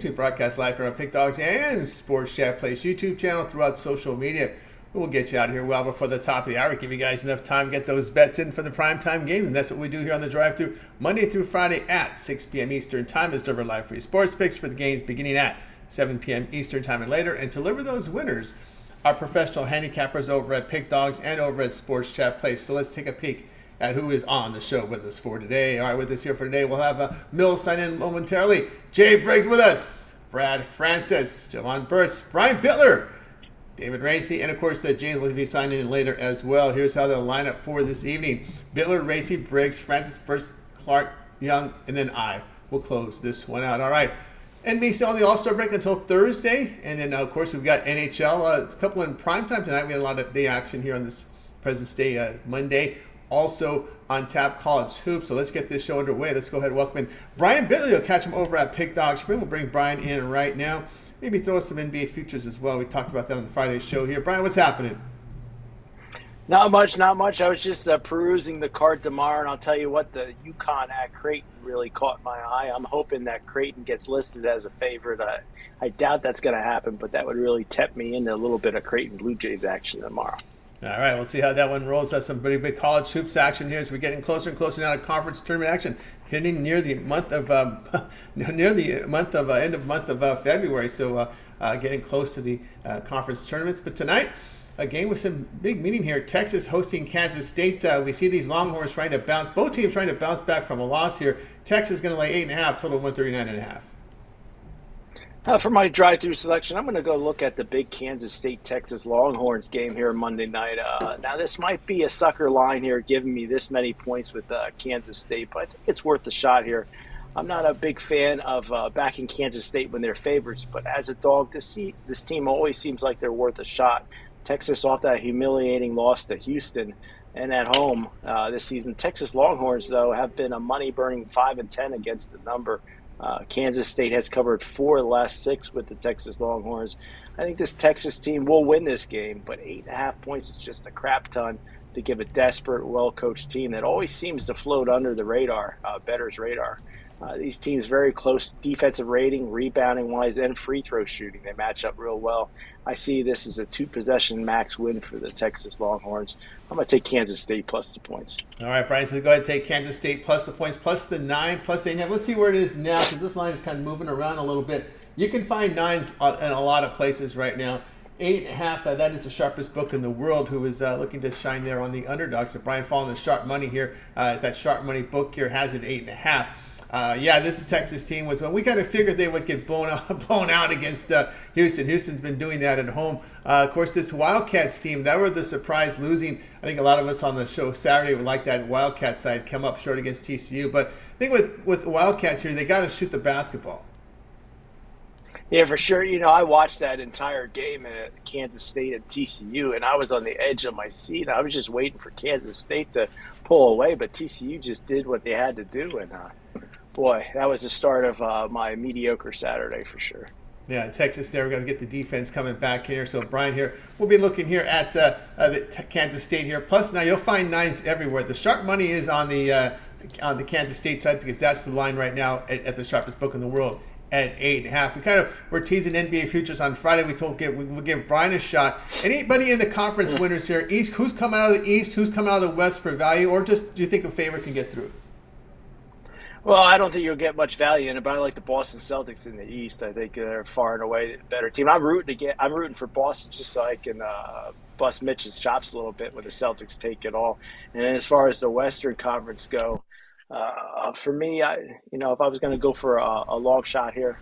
To broadcast live here on Pick Dogs and Sports Chat Place YouTube channel throughout social media. We'll get you out here well before the top of the hour. Give you guys enough time to get those bets in for the primetime games. And that's what we do here on the drive-thru Monday through Friday at 6 p.m. Eastern Time. Is deliver live free sports picks for the games beginning at 7 p.m. Eastern Time and later. And deliver those winners, our professional handicappers over at Pick Dogs and over at Sports Chat Place. So let's take a peek at who is on the show with us for today. All right, with us here for today, we'll have Millz sign in momentarily. Jay Briggs with us. Brad Francis, Jovan Burts, Brian Bitler, David Racey, and of course James will be signing in later as well. Here's how they'll line up for this evening. Bitler, Racey, Briggs, Francis, Burts, Clark, Young, and then I will close this one out. All right. NBC on the All-Star break until Thursday. And then, of course, we've got NHL. A couple in primetime tonight. We had a lot of day action here on this President's Day Monday. Also on tap, college hoops. So let's get this show underway. Let's go ahead and welcome in Brian Bitler. You'll catch him over at Pick Dogs. We'll bring Brian in right now. Maybe throw us some NBA futures as well. We talked about that on the Friday show here. Brian, what's happening? Not much. I was just perusing the card tomorrow, and I'll tell you what, the UConn at Creighton really caught my eye. I'm hoping that Creighton gets listed as a favorite. I doubt that's going to happen, but that would really tempt me into a little bit of Creighton Blue Jays action tomorrow. All right, we'll see how that one rolls. That's some pretty big college hoops action here as we're getting closer and closer now to conference tournament action, hitting near the month of end of month of February. So getting close to the conference tournaments. But tonight, a game with some big meaning here. Texas hosting Kansas State. We see these Longhorns trying to bounce. Both teams trying to bounce back from a loss here. Texas going to lay 8.5. Total 139.5. For my drive-through selection, I'm going to go look at the big Kansas State-Texas Longhorns game here Monday night. Now, this might be a sucker line here, giving me this many points with Kansas State, but I think it's worth a shot here. I'm not a big fan of backing Kansas State when they're favorites, but as a dog, this team always seems like they're worth a shot. Texas off that humiliating loss to Houston and at home this season. Texas Longhorns, though, have been a money-burning 5-10 against the number. Kansas State has covered 4 of the last 6 with the Texas Longhorns. I think this Texas team will win this game, but 8.5 points is just a crap ton to give a desperate, well-coached team that always seems to float under the radar, bettor's radar. These teams very close defensive rating, rebounding-wise, and free throw shooting. They match up real well. I see this as a 2-possession max win for the Texas Longhorns. I'm going to take Kansas State plus the points. All right, Brian, so go ahead and take Kansas State plus the points, plus the 9, plus 8.5. Let's see where it is now because this line is kind of moving around a little bit. You can find 9s in a lot of places right now. 8.5, that is the sharpest book in the world who is looking to shine there on the underdogs. So Brian following the sharp money here. That sharp money book here has it 8.5. This is Texas team was when we kind of figured they would get blown out against Houston. Houston's been doing that at home. Of course, this Wildcats team, that were the surprise losing. I think a lot of us on the show Saturday would like that Wildcat side come up short against TCU. But I think with the Wildcats here, they got to shoot the basketball. Yeah, for sure. I watched that entire game at Kansas State and TCU, and I was on the edge of my seat. I was just waiting for Kansas State to pull away, but TCU just did what they had to do, and boy, that was the start of my mediocre Saturday for sure. Yeah, Texas there. We're going to get the defense coming back here. So, Brian here, we'll be looking here at the Kansas State here. Plus, now you'll find 9s everywhere. The sharp money is on the Kansas State side because that's the line right now at the sharpest book in the world at 8.5. We're teasing NBA futures on Friday. We'll give Brian a shot. Anybody in the conference winners here, East, who's coming out of the East, who's coming out of the West for value, or just do you think the favorite can get through? Well, I don't think you'll get much value in it, but I like the Boston Celtics in the East. I think they're far and away the better team. I'm rooting for Boston just so I can bust Mitch's chops a little bit when the Celtics take it all. And then as far as the Western Conference go, for me, if I was going to go for a long shot here,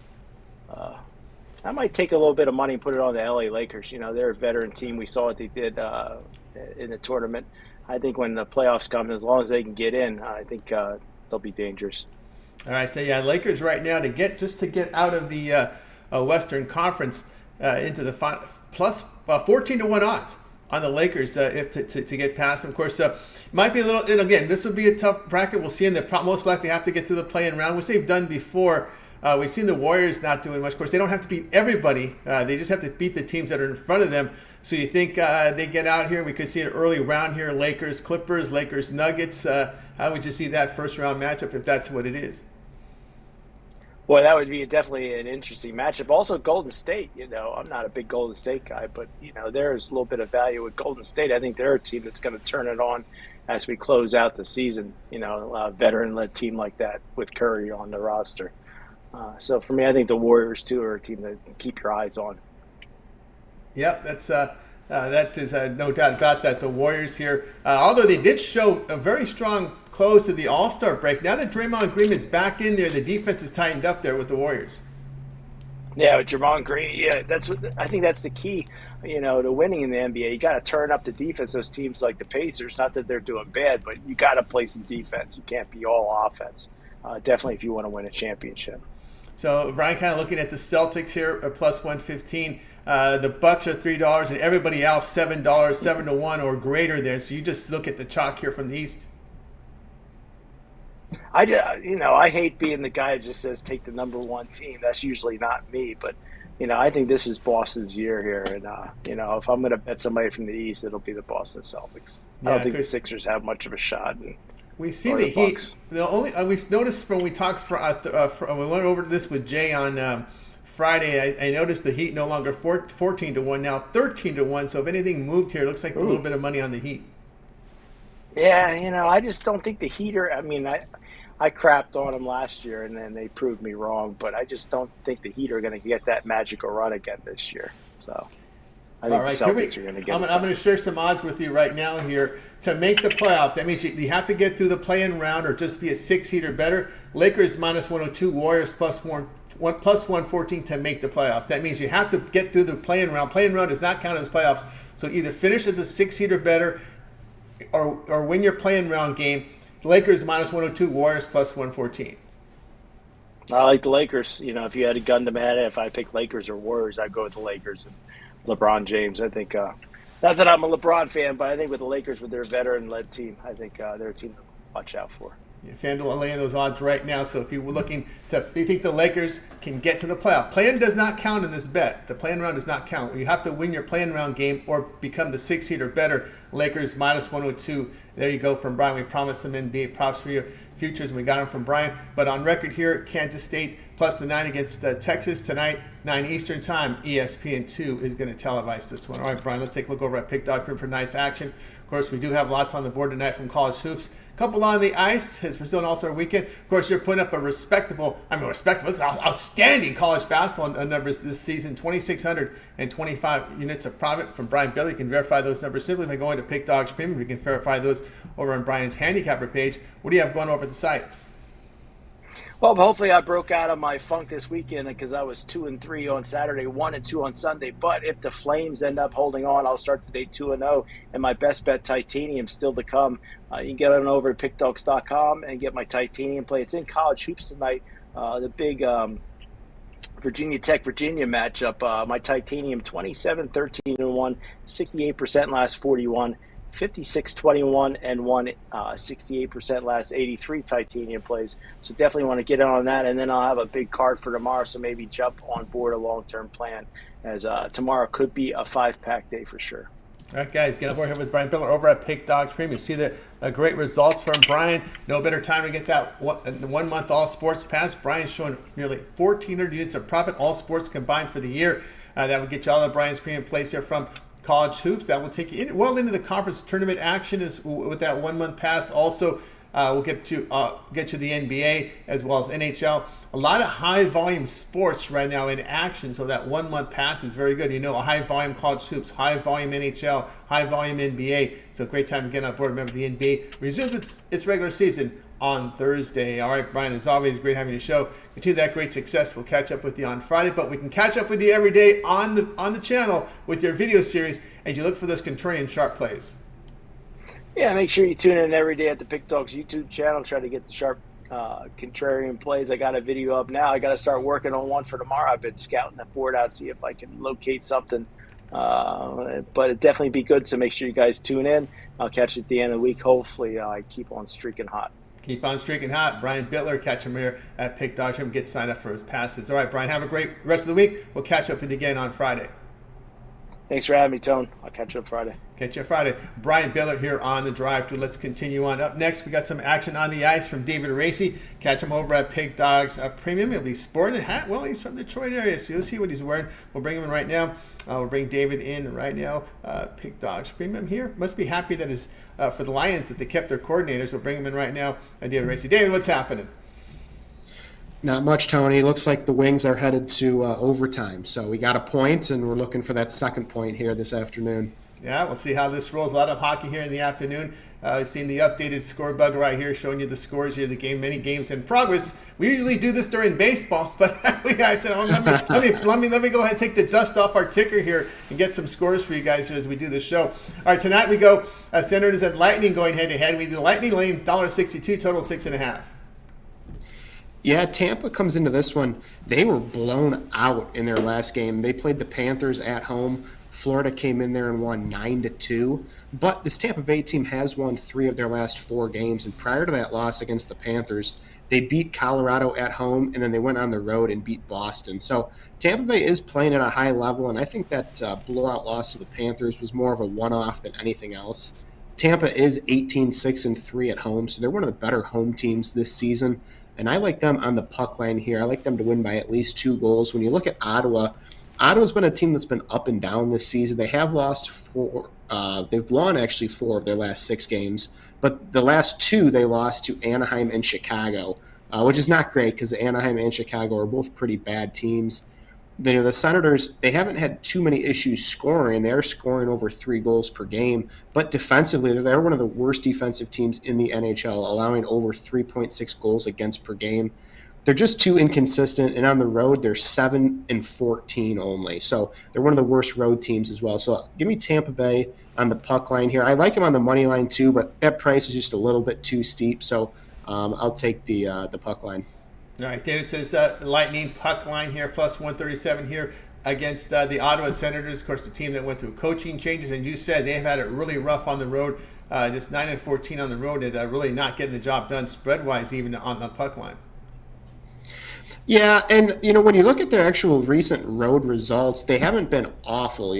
I might take a little bit of money and put it on the LA Lakers. They're a veteran team. We saw what they did in the tournament. I think when the playoffs come, as long as they can get in, I think they'll be dangerous. All right, so Lakers right now to get out of the Western Conference into the plus 14-1 odds on the Lakers to get past them. Of course, might be a little. And again, this would be a tough bracket. We'll see them. They most likely have to get through the play-in round, which they've done before. We've seen the Warriors not doing much. Of course, they don't have to beat everybody. They just have to beat the teams that are in front of them. So you think they get out here? We could see an early round here: Lakers, Clippers, Lakers, Nuggets. How would you see that first round matchup if that's what it is? Boy, that would be definitely an interesting matchup. Also, Golden State, I'm not a big Golden State guy, but, there's a little bit of value with Golden State. I think they're a team that's going to turn it on as we close out the season, a veteran-led team like that with Curry on the roster. So for me, I think the Warriors, too, are a team to keep your eyes on. Yep, that is no doubt about that. The Warriors here, although they did show a very strong close to the All-Star break, now that Draymond Green is back in there, the defense is tightened up there with the Warriors. Yeah, with Draymond Green, I think that's the key, to winning in the NBA. You got to turn up the defense. Those teams like the Pacers, not that they're doing bad, but you got to play some defense. You can't be all offense. Definitely, if you want to win a championship. So Brian, kind of looking at the Celtics here, plus 115. The Bucks are $3, and everybody else $7, 7-1 or greater there. So you just look at the chalk here from the East. I hate being the guy that just says take the number one team. That's usually not me, but I think this is Boston's year here, and if I'm going to bet somebody from the East, it'll be the Boston Celtics. I don't think the Sixers have much of a shot. We see the Heat. We've noticed when we talked we went over this with Jay on Friday. I noticed the Heat no longer 14-1, now 13-1. So if anything moved here, it looks like a little bit of money on the Heat. Yeah, I just don't think the Heat are. I mean, I crapped on them last year, and then they proved me wrong. But I just don't think the Heat are going to get that magical run again this year. So I think the Celtics are going to get it. I'm going to share some odds with you right now here. To make the playoffs, that means you have to get through the play-in round or just be a 6-seed or better. Lakers minus 102, Warriors plus 114 to make the playoffs. That means you have to get through the play-in round. Play-in round does not count as playoffs. So either finish as a 6-seed or better or win your play-in round game. Lakers minus 102, Warriors plus 114. I like the Lakers. If you had a gun to my head, if I picked Lakers or Warriors, I'd go with the Lakers and LeBron James. I think, not that I'm a LeBron fan, but I think with the Lakers, with their veteran-led team, I think they're a team to watch out for. Yeah, FanDuel laying those odds right now. So if you were looking to, do you think the Lakers can get to the playoff? Play-in does not count in this bet. The play-in round does not count. You have to win your play-in round game or become the 6-seed or better. Lakers minus 102. There you go from Brian. We promised some NBA props for your futures, and we got them from Brian. But on record here, Kansas State plus the 9 against Texas tonight, 9 Eastern time. ESPN2 is going to televise this one. All right, Brian, let's take a look over at Pick.com for tonight's action. Of course, we do have lots on the board tonight from college hoops. Couple on the ice as Brazil and All-Star Weekend. Of course, you're putting up a it's outstanding college basketball numbers this season. 2,625 units of profit from Brian Bitler. You can verify those numbers simply by going to Pick Dogs Premium. You can verify those over on Brian's handicapper page. What do you have going over at the site? Well, hopefully I broke out of my funk this weekend because I was 2-3 on Saturday, 1-2 on Sunday. But if the Flames end up holding on, I'll start the day 2-0. And my best bet, Titanium, still to come. You can get on over at pickdogs.com and get my Titanium play. It's in college hoops tonight. The big Virginia Tech Virginia matchup. My Titanium 27-13-1, 68% last 41. 56-21 and won 68% last 83 Titanium plays. So definitely want to get in on that. And then I'll have a big card for tomorrow, so maybe jump on board a long-term plan, as tomorrow could be a 5-pack day for sure. All right, guys, get on board here with Brian Bitler over at Pick Dogs Premium. You see the great results from Brian. No better time to get that 1 month all sports pass. Brian's showing nearly 1,400 units of profit, all sports combined for the year. That would get you all of Brian's premium plays here from college hoops. That will take you into the conference tournament action is with that 1 month pass. Also, we'll get you the NBA as well as NHL. A lot of high volume sports right now in action, so that 1 month pass is very good. A high volume college hoops, high volume NHL, high volume NBA. So great time to get on board. Remember, the NBA resumes its regular season on Thursday. All right, Brian, as always, great having you show. Continue that great success. We'll catch up with you on Friday, but we can catch up with you every day on the channel with your video series as you look for those contrarian sharp plays. Yeah, make sure you tune in every day at the Pick Dogs YouTube channel. Try to get the sharp contrarian plays. I got a video up now. I got to start working on one for tomorrow. I've been scouting the board out, see if I can locate something. But it'd definitely be good, so make sure you guys tune in. I'll catch you at the end of the week. Hopefully, I keep on streaking hot. Keep on streaking hot. Brian Bitler, catch him here at Pick Dogs. Get signed up for his passes. All right, Brian, have a great rest of the week. We'll catch up with you again on Friday. Thanks for having me, Tone. I'll catch you up Friday. Catch you Friday. Brian Bitler here on the drive through. Let's continue on. Up next, we got some action on the ice from David Racey. Catch him over at Pig Dogs Premium. He'll be sporting a hat. Well, he's from the Detroit area, so you'll see what he's wearing. We'll bring him in right now. We'll bring David in right now. Pig Dogs Premium here. Must be happy that is for the Lions that they kept their coordinators. We'll bring him in right now. David Racey. David, what's happening? Not much, Tony. Looks like the Wings are headed to overtime. So we got a point, and we're looking for that second point here this afternoon. Yeah, we'll see how this rolls. A lot of hockey here in the afternoon. Seen the updated score bug right here, showing you the scores here, the game, many games in progress. We usually do this during baseball, but I said, let me go ahead and take the dust off our ticker here and get some scores for you guys here as we do the show. All right, tonight we go Senators at Lightning going head to head. We do the Lightning lane, $1.62, total 6.5. Yeah, Tampa comes into this one. They were blown out in their last game. They played the Panthers at home. Florida came in there and won 9-2. But this Tampa Bay team has won 3 of their last 4 games. And prior to that loss against the Panthers, they beat Colorado at home, and then they went on the road and beat Boston. So Tampa Bay is playing at a high level, and I think that blowout loss to the Panthers was more of a one-off than anything else. Tampa is 18-6-3 at home, so they're one of the better home teams this season. And I like them on the puck line here. I like them to win by at least 2 goals. When you look at Ottawa, Ottawa's been a team that's been up and down this season. They have lost 4. They've won actually 4 of their last 6 games. But the last 2 they lost to Anaheim and Chicago, which is not great because Anaheim and Chicago are both pretty bad teams. The Senators, they haven't had too many issues scoring. They're scoring over 3 goals per game. But defensively, they're one of the worst defensive teams in the NHL, allowing over 3.6 goals against per game. They're just too inconsistent, and on the road, they're 7-14 only. So they're one of the worst road teams as well. So give me Tampa Bay on the puck line here. I like them on the money line too, but that price is just a little bit too steep. So I'll take the puck line. All right, David says Lightning puck line here, plus 137 here against the Ottawa Senators. Of course, the team that went through coaching changes, and you said they've had it really rough on the road, just 9-14 on the road, and really not getting the job done spread-wise even on the puck line. Yeah, and when you look at their actual recent road results, they haven't been awful.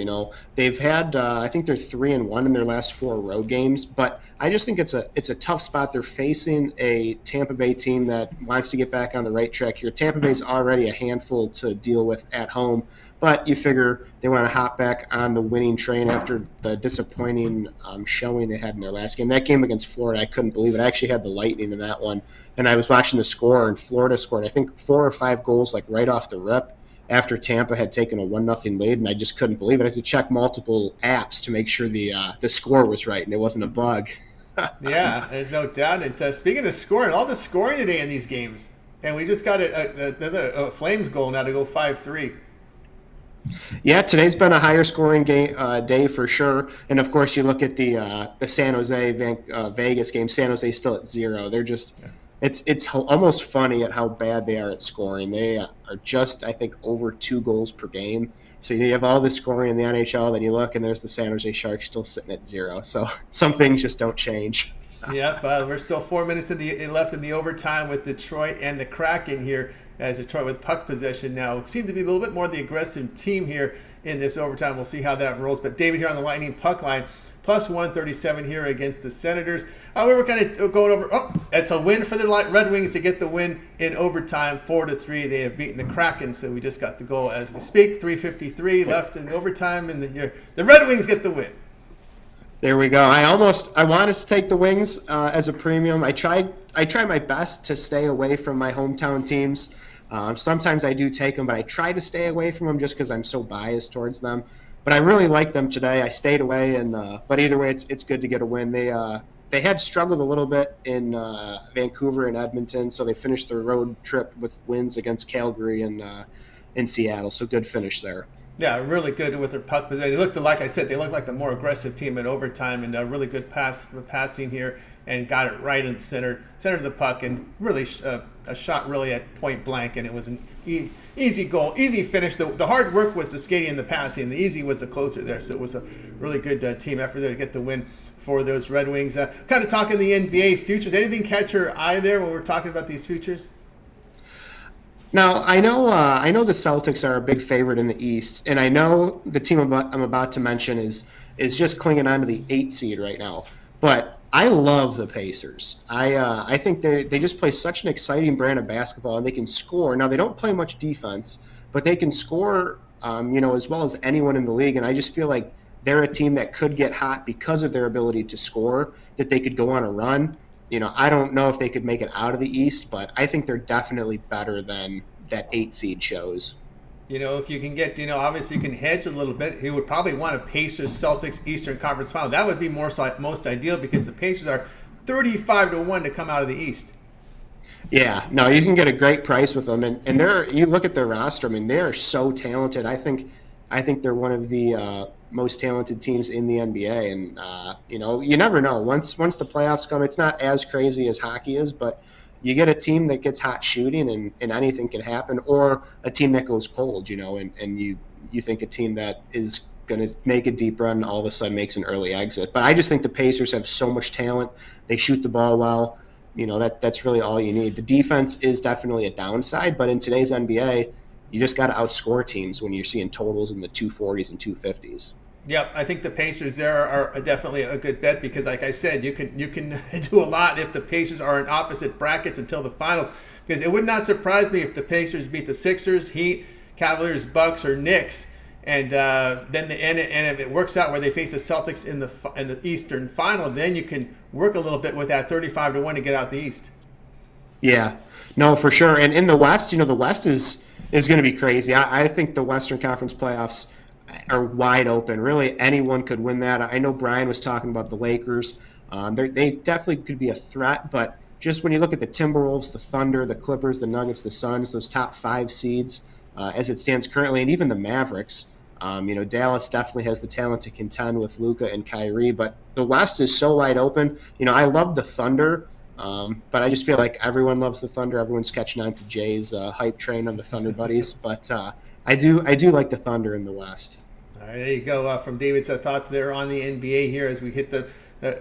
They've had I think they're 3-1 in their last 4 road games, but I just think it's a tough spot. They're facing a Tampa Bay team that wants to get back on the right track here. Tampa Bay's already a handful to deal with at home, but you figure they want to hop back on the winning train after the disappointing showing they had in their last game. That game against Florida, I couldn't believe it. I actually had the Lightning in that one. And I was watching the score, and Florida scored, I think, 4 or 5 goals like right off the rip after Tampa had taken a 1-0 lead, and I just couldn't believe it. I had to check multiple apps to make sure the score was right, and it wasn't a bug. Yeah, there's no doubt. And speaking of scoring, all the scoring today in these games, and we just got a Flames goal now to go 5-3. Yeah, today's been a higher scoring day for sure. And of course, you look at the San Jose Vegas game. San Jose's still at 0. They're just it's almost funny at how bad they are at scoring. They are just, I think, over 2 goals per game. So you have all this scoring in the NHL, then you look and there's the San Jose Sharks still sitting at 0. So some things just don't change. Yep, we're still 4 minutes left in the overtime with Detroit and the Kraken here. As Detroit with puck possession now. It seems to be a little bit more the aggressive team here in this overtime. We'll see how that rolls. But David here on the Lightning puck line, plus 137 here against the Senators. We were kind of going over. Oh, it's a win for the Red Wings to get the win in overtime, 4-3. They have beaten the Kraken, so we just got the goal as we speak. 3:53 left in overtime, and the Red Wings get the win. There we go. I wanted to take the Wings as a premium. I try my best to stay away from my hometown teams. Sometimes I do take them, but I try to stay away from them just because I'm so biased towards them. But I really like them today. I stayed away, but either way, it's good to get a win. They had struggled a little bit in Vancouver and Edmonton, so they finished their road trip with wins against Calgary and in Seattle. So good finish there. Yeah, really good with their puck possession. Like I said, they looked like the more aggressive team in overtime, and a really good passing here, and got it right in the center of the puck, and really a shot really at point blank, and it was an easy goal, easy finish. The hard work was the skating and the passing, and the easy was the closer there. So it was a really good team effort there to get the win for those Red Wings. Kind of talking the NBA futures. Anything catch your eye there when we're talking about these futures? Now I know the Celtics are a big favorite in the East, and I know the team I'm about to mention is just clinging on to the 8 seed right now. But I love the Pacers. I think they just play such an exciting brand of basketball, and they can score. Now they don't play much defense, but they can score, as well as anyone in the league. And I just feel like they're a team that could get hot because of their ability to score. That they could go on a run. I don't know if they could make it out of the East, but I think they're definitely better than that 8 seed shows. If you can get, obviously you can hedge a little bit. He would probably want a Pacers Celtics Eastern Conference Final. That would be most ideal because the Pacers are 35-1 to come out of the East. Yeah, no, you can get a great price with them, and you look at their roster. I mean, they are so talented. I think they're one of the most talented teams in the NBA, and you never know. Once the playoffs come, it's not as crazy as hockey is, but you get a team that gets hot shooting, and anything can happen, or a team that goes cold, and you think a team that is going to make a deep run all of a sudden makes an early exit. But I just think the Pacers have so much talent. They shoot the ball well. That's really all you need. The defense is definitely a downside, but in today's NBA, you just got to outscore teams when you're seeing totals in the 240s and 250s. Yep, I think the Pacers there are definitely a good bet because, like I said, you can do a lot if the Pacers are in opposite brackets until the finals. Because it would not surprise me if the Pacers beat the Sixers, Heat, Cavaliers, Bucks, or Knicks, and then if it works out where they face the Celtics in the Eastern Final, then you can work a little bit with that 35-1 to get out the East. Yeah, no, for sure. And in the West, the West is going to be crazy. I think the Western Conference playoffs are wide open. Really, anyone could win that. I know Brian was talking about the Lakers. They definitely could be a threat, but just when you look at the Timberwolves, the Thunder, the Clippers, the Nuggets, the Suns, those top 5 seeds as it stands currently, and even the Mavericks, Dallas definitely has the talent to contend with Luka and Kyrie, but the West is so wide open. I love the Thunder, but I just feel like everyone loves the Thunder. Everyone's catching on to Jay's hype train on the Thunder Buddies, but I do like the Thunder in the West. All right, there you go. From David's thoughts there on the NBA here as we hit the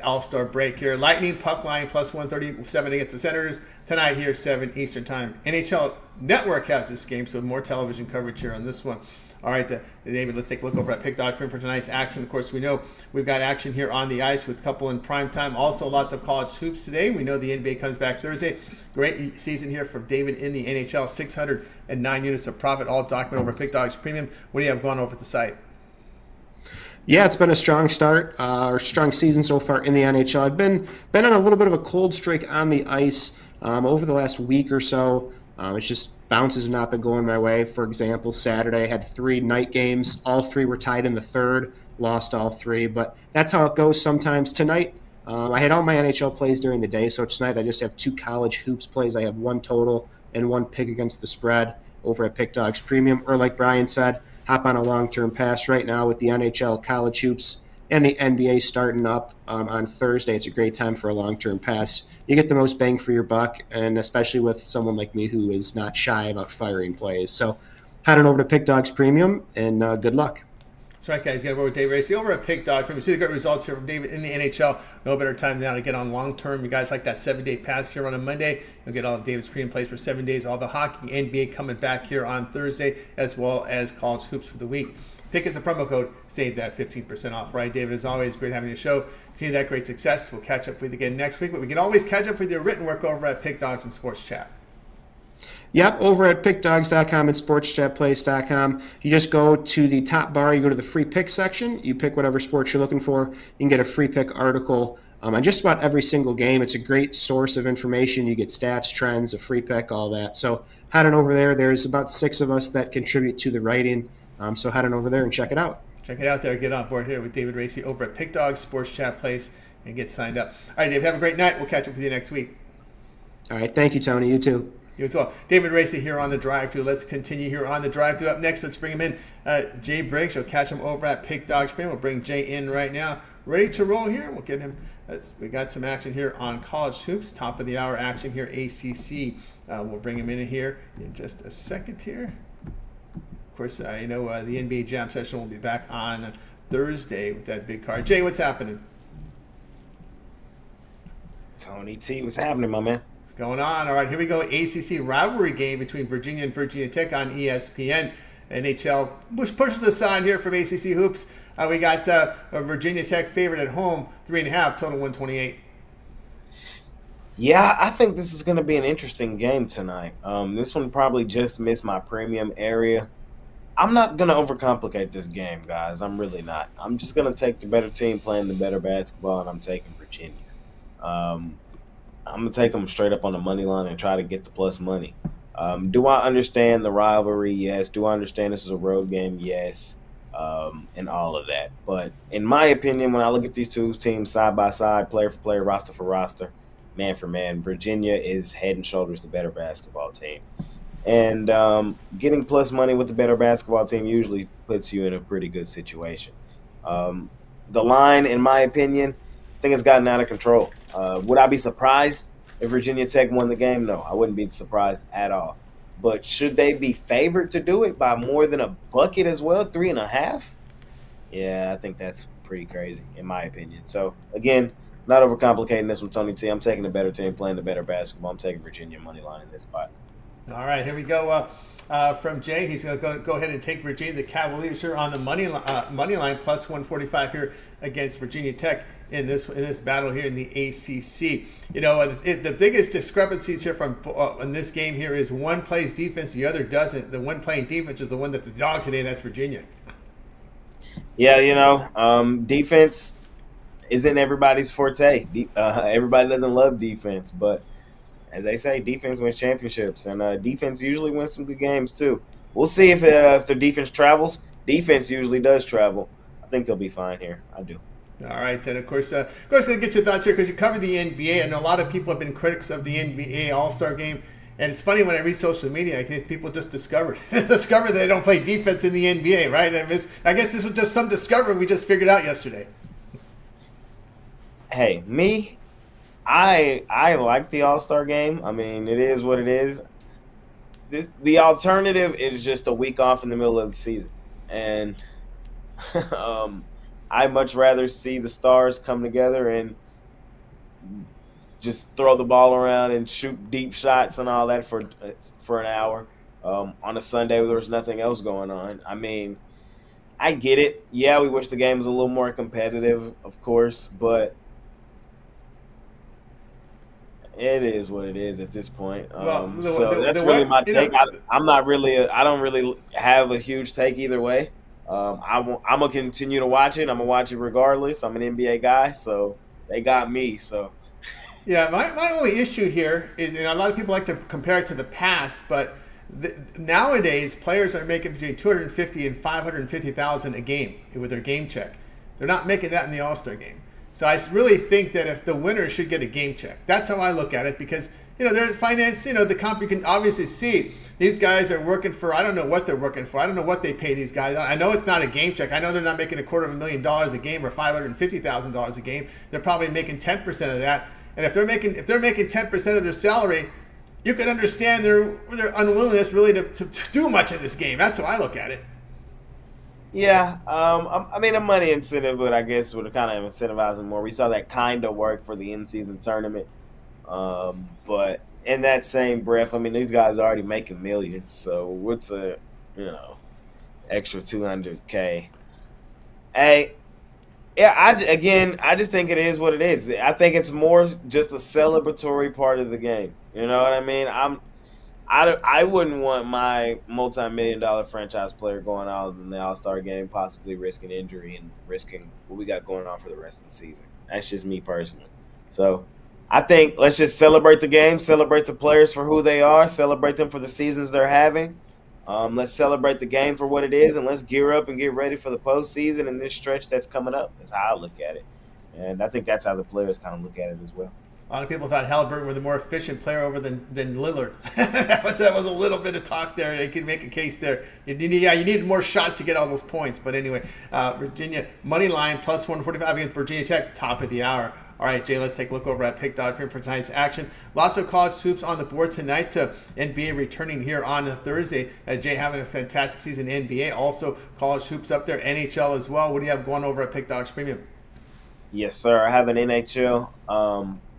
All-Star break here. Lightning puck line plus 137 against the Senators tonight here, 7 Eastern time. NHL Network has this game, so more television coverage here on this one. All right, David, let's take a look over at Pick Dodge for tonight's action. Of course, we know we've got action here on the ice with a couple in prime time. Also, lots of college hoops today. We know the NBA comes back Thursday. Great season here from David in the NHL. 609 units of profit, all documented over Pick Dodge Premium. What do you have going over at the site? Yeah, it's been a strong start, or strong season so far in the NHL. I've been on a little bit of a cold streak on the ice over the last week or so. It's just bounces have not been going my way. For example, Saturday I had 3 night games. All 3 were tied in the third, lost all 3. But that's how it goes sometimes. Tonight, I had all my NHL plays during the day, so tonight I just have 2 college hoops plays. I have 1 total and 1 pick against the spread over at Pick Dogs Premium. Or like Brian said, hop on a long-term pass right now with the NHL college hoops and the NBA starting up on Thursday. It's a great time for a long-term pass. You get the most bang for your buck, and especially with someone like me who is not shy about firing plays. So head on over to Pick Dogs Premium, and good luck. That's right, guys. Get over with David Racey over at Pick Dodge Premium. See the great results here from David in the NHL. No better time than now to get on long-term. You guys like that 7-day pass here on a Monday. You'll get all of David's premium plays for 7 days. All the hockey, NBA coming back here on Thursday, as well as college hoops for the week. Pick as a promo code, save that 15% off. Right, David, as always, great having you show. Continue that great success. We'll catch up with you again next week, but we can always catch up with your written work over at Pick Dogs and Sports Chat. Yep, over at pickdogs.com and sportschatplace.com. You just go to the top bar, you go to the free pick section, you pick whatever sports you're looking for. You can get a free pick article on just about every single game. It's a great source of information. You get stats, trends, a free pick, all that. So head on over there. There's about 6 of us that contribute to the writing. So head on over there and check it out. Check it out there. Get on board here with David Racey over at Pick Dogs Sports Chat Place and get signed up. All right, Dave, have a great night. We'll catch up with you next week. All right, thank you, Tony. You too. You as well. David Racey here on the drive-thru. Let's continue here on the drive-thru. Up next, let's bring him in. Jay Briggs. You'll catch him over at Pick Dogs Premium. We'll bring Jay in right now. Ready to roll here. We'll get him. We got some action here on college hoops. Top of the hour action here, ACC. We'll bring him in here in just a second here. Of course, the NBA Jam session will be back on Thursday with that big card. Jay, what's happening? Tony T, what's happening, my man? What's going on? All right, here we go. ACC rivalry game between Virginia and Virginia Tech on ESPN. NHL, which pushes aside here from ACC hoops. We got a Virginia Tech favorite at home, 3.5, total 128. Yeah, I think this is going to be an interesting game tonight. This one probably just missed my premium area. I'm not going to overcomplicate this game, guys. I'm really not. I'm just going to take the better team playing the better basketball, and I'm taking Virginia. I'm going to take them straight up on the money line and try to get the plus money. Do I understand the rivalry? Yes. Do I understand this is a road game? Yes. And all of that. But in my opinion, when I look at these two teams side by side, player for player, roster for roster, man for man, Virginia is head and shoulders the better basketball team. And getting plus money with the better basketball team usually puts you in a pretty good situation. The line, in my opinion, I think it's gotten out of control. Would I be surprised if Virginia Tech won the game? No, I wouldn't be surprised at all. But should they be favored to do it by more than a bucket as well, 3.5? Yeah, I think that's pretty crazy, in my opinion. So, again, not overcomplicating this one, Tony T. I'm taking the better team, playing the better basketball. I'm taking Virginia money line in this spot. All right, here we go. From Jay, he's going to go ahead and take Virginia. The Cavaliers are on the money line, plus 145 here against Virginia Tech in this battle here in the ACC. You know, the biggest discrepancies here from in this game here is one plays defense, the other doesn't. The one playing defense is the one that's the dog today, and that's Virginia. Yeah, you know, defense isn't everybody's forte. Everybody doesn't love defense, but as they say, defense wins championships, and defense usually wins some good games too. We'll see if their defense travels. Defense usually does travel. I think they'll be fine here. I do. All right, and of course, I'll get your thoughts here because you cover the NBA, and a lot of people have been critics of the NBA All-Star Game. And it's funny when I read social media, I think people just discovered that they don't play defense in the NBA, right? I guess this was just some discovery we just figured out yesterday. Hey, me, I like the All-Star Game. I mean, it is what it is. The alternative is just a week off in the middle of the season, and I'd much rather see the stars come together and just throw the ball around and shoot deep shots and all that for an hour on a Sunday where there's nothing else going on. I mean, I get it. Yeah, we wish the game was a little more competitive, of course, but it is what it is at this point. That's really my take. I don't really have a huge take either way. I'm going to continue to watch it. I'm going to watch it regardless. I'm an NBA guy, so they got me. So, yeah, my only issue here is, a lot of people like to compare it to the past, but nowadays players are making between $250,000 and $550,000 a game with their game check. They're not making that in the All-Star game. So I really think that if the winner should get a game check, that's how I look at it, because their finance, the comp, you can obviously see these guys are working for, I don't know what they're working for. I don't know what they pay these guys. I know it's not a game check. I know they're not making $250,000 a game or $550,000 a game. They're probably making 10% of that. And if they're making 10% of their salary, you could understand their unwillingness really to do much in this game. That's how I look at it. Yeah, I mean, a money incentive would, I guess, would kind of incentivize them more. We saw that kind of work for the in-season tournament. But in that same breath, I mean, these guys are already making millions. So what's a, extra $200K? Hey, yeah, I just think it is what it is. I think it's more just a celebratory part of the game. You know what I mean? I wouldn't want my multi-million-dollar franchise player going out in the All-Star game, possibly risking injury and risking what we got going on for the rest of the season. That's just me personally. So I think let's just celebrate the game, celebrate the players for who they are, celebrate them for the seasons they're having. Let's celebrate the game for what it is, and let's gear up and get ready for the postseason and this stretch that's coming up. That's how I look at it. And I think that's how the players kind of look at it as well. A lot of people thought Halliburton were the more efficient player over than Lillard. that was a little bit of talk there. They could make a case there. You needed more shots to get all those points. But anyway, Virginia money line plus 145 against Virginia Tech, top of the hour. All right, Jay, let's take a look over at pick.com for tonight's action. Lots of college hoops on the board tonight. NBA returning here on Thursday. Jay having a fantastic season in NBA. Also, college hoops up there. NHL as well. What do you have going over at Pick Dogs Premium? Yes, sir. I have an NHL.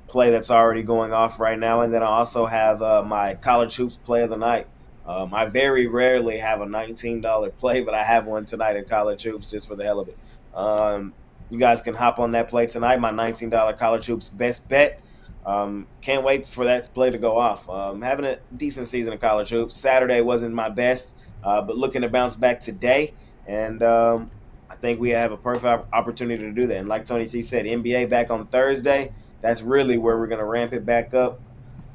play that's already going off right now, and then I also have my college hoops play of the night. I very rarely have a $19 play, but I have one tonight in college hoops just for the hell of it. You guys can hop on that play tonight, my $19 college hoops best bet. Can't wait for that play to go off. Having a decent season of college hoops. Saturday wasn't my best, but looking to bounce back today, and I think we have a perfect opportunity to do that. And like Tony T said, NBA back on Thursday. That's really where we're going to ramp it back up.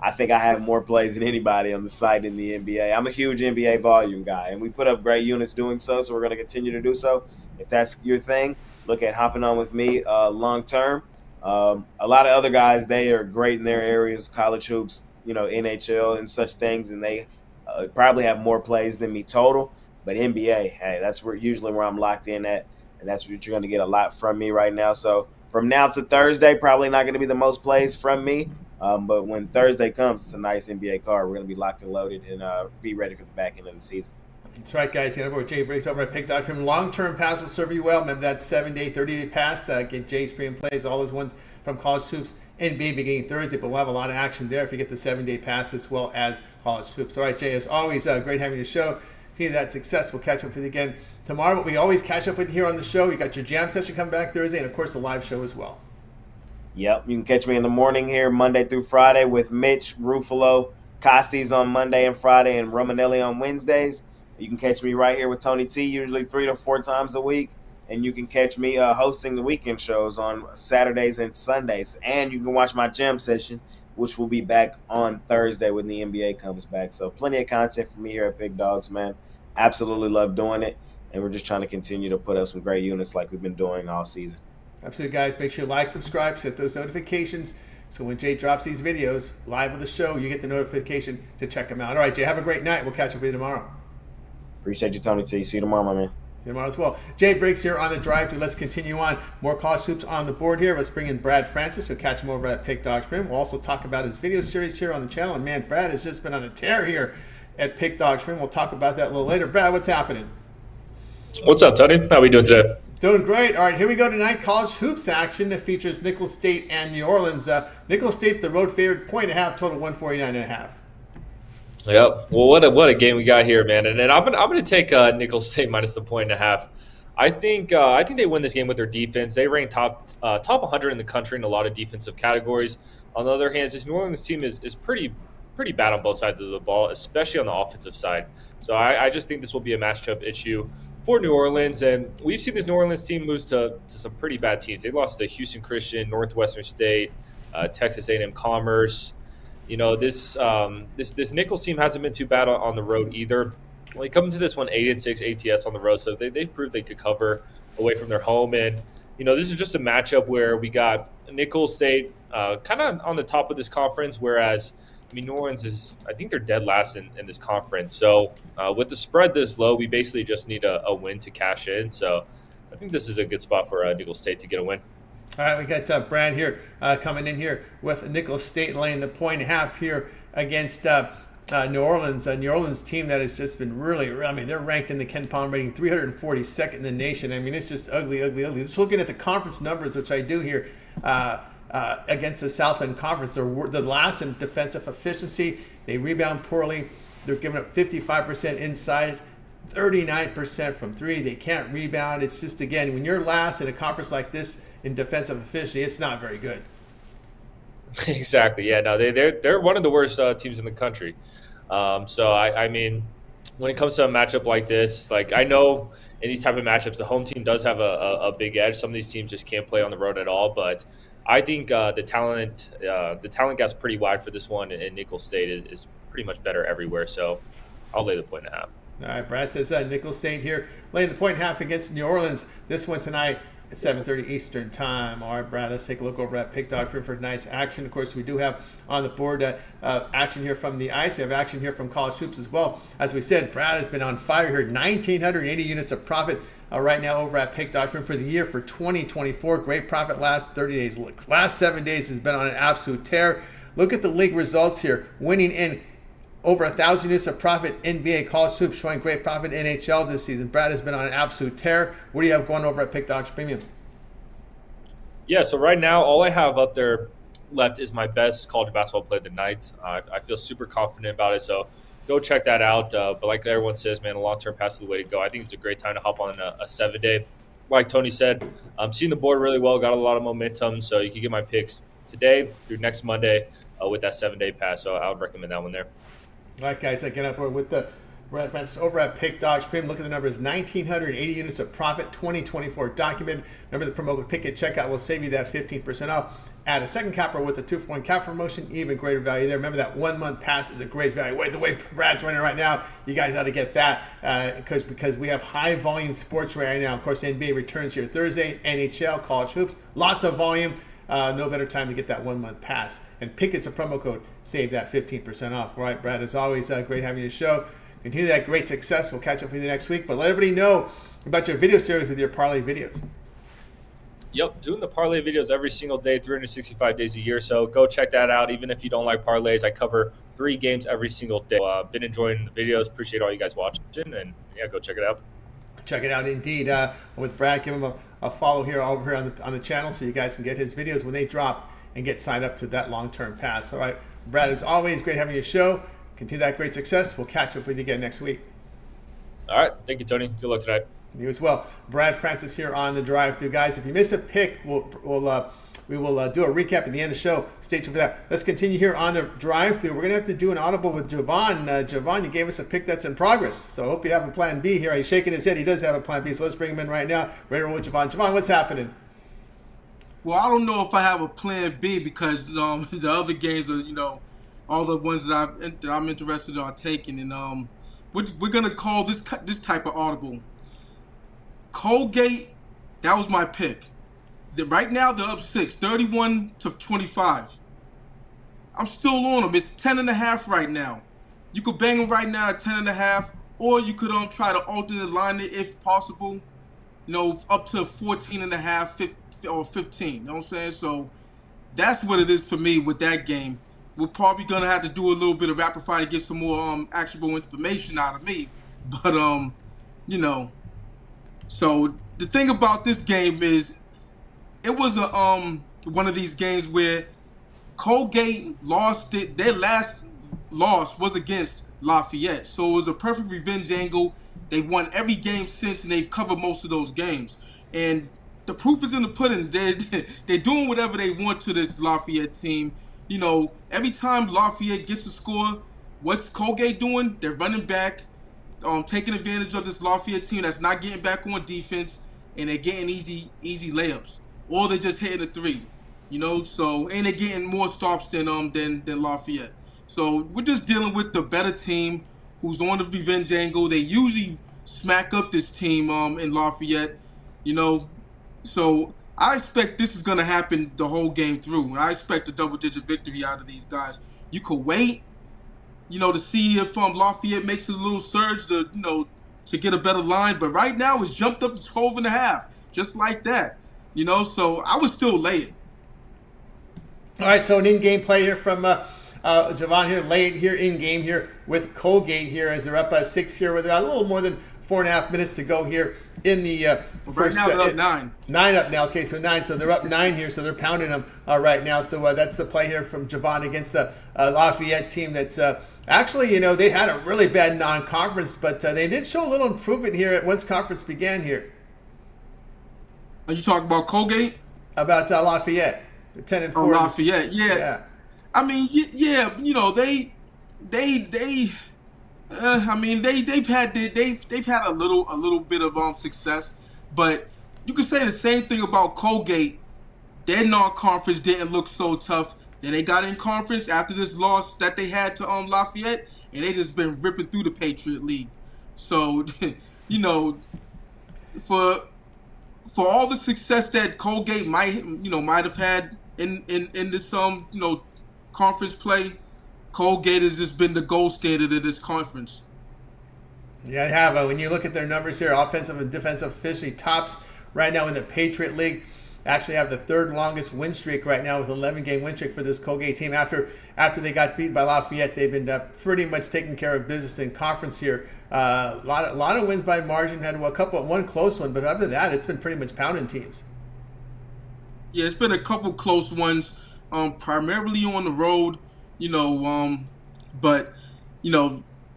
I think I have more plays than anybody on the site in the NBA. I'm a huge NBA volume guy, and we put up great units doing so we're going to continue to do so. If that's your thing, look at hopping on with me long term. A lot of other guys, they are great in their areas, college hoops, NHL and such things, and they probably have more plays than me total. But NBA, hey, that's usually where I'm locked in at, and that's what you're going to get a lot from me right now. So from now to Thursday, probably not going to be the most plays from me. But when Thursday comes, it's a nice NBA card. We're going to be locked and loaded and be ready for the back end of the season. That's right, guys. Get over with Jay Briggs over at pick.com. Long-term pass will serve you well. Remember that 7-day, 30-day pass. Get Jay's premium plays, all those ones from college hoops, NBA beginning Thursday. But we'll have a lot of action there if you get the 7-day pass as well as college hoops. All right, Jay, as always, great having you show. See that success. We'll catch up with you again tomorrow. But we always catch up with you here on the show. You got your jam session coming back Thursday, and, of course, the live show as well. Yep, you can catch me in the morning here Monday through Friday with Mitch, Ruffalo, Costes on Monday and Friday, and Romanelli on Wednesdays. You can catch me right here with Tony T, usually 3 to 4 times a week. And you can catch me hosting the weekend shows on Saturdays and Sundays. And you can watch my jam session, which will be back on Thursday when the NBA comes back. So plenty of content for me here at Big Dogs, man. Absolutely love doing it. And we're just trying to continue to put up some great units like we've been doing all season. Absolutely, guys. Make sure you like, subscribe, set those notifications. So when Jay drops these videos live with the show, you get the notification to check them out. All right, Jay, have a great night. We'll catch up with you tomorrow. Appreciate you, Tony T. See you tomorrow, my man. See you tomorrow as well. Jay Briggs here on the drive-thru. Let's continue on. More college hoops on the board here. Let's bring in Brad Francis. We'll catch him over at Pick Dogs Prim. We'll also talk about his video series here on the channel. And, man, Brad has just been on a tear here at Pick Dogs Prim. We'll talk about that a little later. Brad, what's happening? What's up, Tony? How are we doing today? Doing great. All right, here we go tonight. College hoops action that features Nicholls State and New Orleans. Nicholls State, the road favorite, 1.5, total 149.5. Yep. Well, what a game we got here, man. And I'm gonna take Nicholls State minus the 1.5. I think they win this game with their defense. They rank top 100 in the country in a lot of defensive categories. On the other hand, this New Orleans team is pretty bad on both sides of the ball, especially on the offensive side. So I just think this will be a matchup issue for New Orleans, and we've seen this New Orleans team lose to some pretty bad teams. They lost to Houston Christian, Northwestern State, Texas A&M Commerce. This Nicholls team hasn't been too bad on the road either. Well, they come into this one 8-6 ATS on the road, so they've proved they could cover away from their home. And this is just a matchup where we got Nicholls State kind of on the top of this conference, whereas New Orleans I think they're dead last in this conference. So with the spread this low, we basically just need a win to cash in. So I think this is a good spot for Nicholls State to get a win. All right, we got Brad here coming in here with Nicholls State laying the 1.5 here against New Orleans. New Orleans team that has just been really, they're ranked in the Ken Palm rating 342nd in the nation. It's just ugly. Just looking at the conference numbers, which I do here, against the Southland Conference. They're the last in defensive efficiency. They rebound poorly. They're giving up 55% inside, 39% from three. They can't rebound. It's just, again, when you're last in a conference like this in defensive efficiency, it's not very good. Exactly. Yeah. No, they're one of the worst teams in the country. So I mean, when it comes to a matchup like this, I know in these type of matchups, the home team does have a big edge. Some of these teams just can't play on the road at all. But I think the talent gap's pretty wide for this one, and Nicholls State is pretty much better everywhere. So I'll lay the 1.5. All right, Brad says Nicholls State here laying the 1.5 against New Orleans. This one tonight at 7:30 Eastern time. All right, Brad, let's take a look over at Pick Dog for tonight's action. Of course, we do have on the board action here from the ice. We have action here from college hoops as well. As we said, Brad has been on fire here. 1,980 units of profit right now over at Pick Dog for the year for 2024. Great profit last 30 days. Last 7 days has been on an absolute tear. Look at the league results here. Winning in over 1,000 units of profit NBA college hoops, showing great profit NHL this season. Brad has been on an absolute tear. What do you have going over at Pick Dogs Premium? Yeah, so right now all I have up there left is my best college basketball play of the night. I feel super confident about it, so go check that out. But like everyone says, man, a long-term pass is the way to go. I think it's a great time to hop on a 7-day. Like Tony said, I'm seeing the board really well, got a lot of momentum, so you can get my picks today through next Monday with that 7-day pass. So I would recommend that one there. All right, guys, again up with the Brad Francis over at Pick Dogs. Premium, look at the numbers: 1,980 units of profit, 2024 document. Remember the promo code Pick at checkout will save you that 15% off. Add a second capper with the 2-for-1 cap promotion, even greater value there. Remember that 1 month pass is a great value. Wait, the way Brad's running right now, you guys ought to get that because we have high volume sports right now. Of course, the NBA returns here Thursday, NHL, college hoops, lots of volume. No better time to get that 1 month pass. And Pick it's a promo code, save that 15% off. All right, Brad, as always, great having you on the show. Continue that great success. We'll catch up with you next week. But let everybody know about your video series with your parlay videos. Yep, doing the parlay videos every single day, 365 days a year. So go check that out. Even if you don't like parlays, I cover 3 games every single day. Been enjoying the videos. Appreciate all you guys watching. And yeah, go check it out. Check it out indeed. With Brad, give him a follow here over here on the channel so you guys can get his videos when they drop and get signed up to that long-term pass. All right, Brad, as always, great having you show. Continue that great success. We'll catch up with you again next week. All right. Thank you, Tony. Good luck tonight. You as well. Brad Francis here on the drive-thru. Guys, if you miss a pick, we will do a recap at the end of the show. Stay tuned for that. Let's continue here on the drive-thru. We're going to have to do an audible with Jovan. Jovan, you gave us a pick that's in progress, so I hope you have a plan B here. He's shaking his head. He does have a plan B, so let's bring him in right now. Ready to roll with Jovan. Jovan, what's happening? Well, I don't know if I have a plan B because the other games are, all the ones that I'm interested in are taken, and we're gonna call this type of audible. Colgate, that was my pick. Right now they're up 6, 31-25. I'm still on them. It's 10.5 right now. You could bang them right now at 10.5, or you could try to alternate line it if possible. Up to 14.5, or 15. You know what I'm saying? So that's what it is for me with that game. We're probably gonna have to do a little bit of rapid fire to get some more actionable information out of me. But So the thing about this game is, it was one of these games where Colgate lost it. Their last loss was against Lafayette, so it was a perfect revenge angle. They've won every game since, and they've covered most of those games. And the proof is in the pudding. They're doing whatever they want to this Lafayette team. Every time Lafayette gets a score, what's Colgate doing? They're running back, taking advantage of this Lafayette team that's not getting back on defense, and they're getting easy layups, or they're just hitting a 3. So, and they're getting more stops than Lafayette. So we're just dealing with the better team who's on the revenge angle. They usually smack up this team in Lafayette. So I expect this is going to happen the whole game through. And I expect a double-digit victory out of these guys. You could wait, to see if Lafayette makes a little surge to get a better line. But right now it's jumped up to 12.5, just like that. So I would still lay it. All right, so an in-game play here from Jovan here, lay it here in-game here with Colgate here as they're up 6 here with about a little more than 4.5 minutes to go here in the first. Right now they're up 9. 9 up now. Okay, so 9. So they're up 9 here. So they're pounding them right now. So that's the play here from Jovan against the Lafayette team that's actually, they had a really bad non-conference, but they did show a little improvement here once conference began here. Are you talking about Colgate? About Lafayette, the 10-4. Oh, Lafayette, yeah. I mean, yeah, they've had a little bit of success, but you could say the same thing about Colgate. Their non-conference didn't look so tough. Then they got in conference after this loss that they had to Lafayette, and they just been ripping through the Patriot League. So, for all the success that Colgate might have had in this conference play, Colgate has just been the gold standard of this conference. Yeah, they have. When you look at their numbers here, offensive and defensive officially tops right now in the Patriot League. Actually have the 3rd longest win streak right now with 11-game win streak for this Colgate team. After they got beat by Lafayette, they've been pretty much taking care of business in conference here. A lot of wins by margin. Had one close one, but other than that, it's been pretty much pounding teams. Yeah, it's been a couple close ones. primarily on the road, but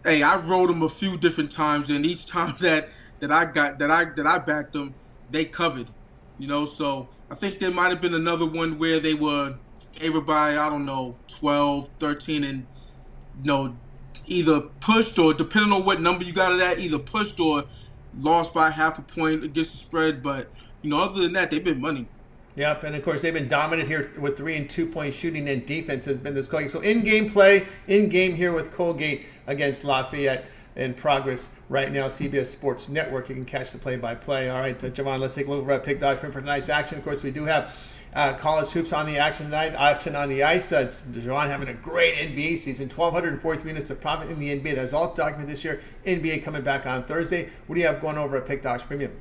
hey, I rode them a few different times, and each time that I backed them, they covered. So I think there might have been another one where they were favored by, I don't know, 12, 13, and either pushed or, depending on what number you got it at, either pushed or lost by half a point against the spread. But other than that, they've been money. Yep, and of course they've been dominant here with 3 and 2 point shooting, and defense has been this Colgate. So in-game play, in-game here with Colgate against Lafayette in progress right now. CBS Sports Network. You can catch the play-by-play. All right, Jovan, let's take a look at Pick Dog for tonight's action. Of course, we do have college hoops on the action tonight. Action on the ice. Jovan having a great NBA season. 1,243 minutes of profit in the NBA. That's all documented this year. NBA coming back on Thursday. What do you have going over at Pick Dogs Premium?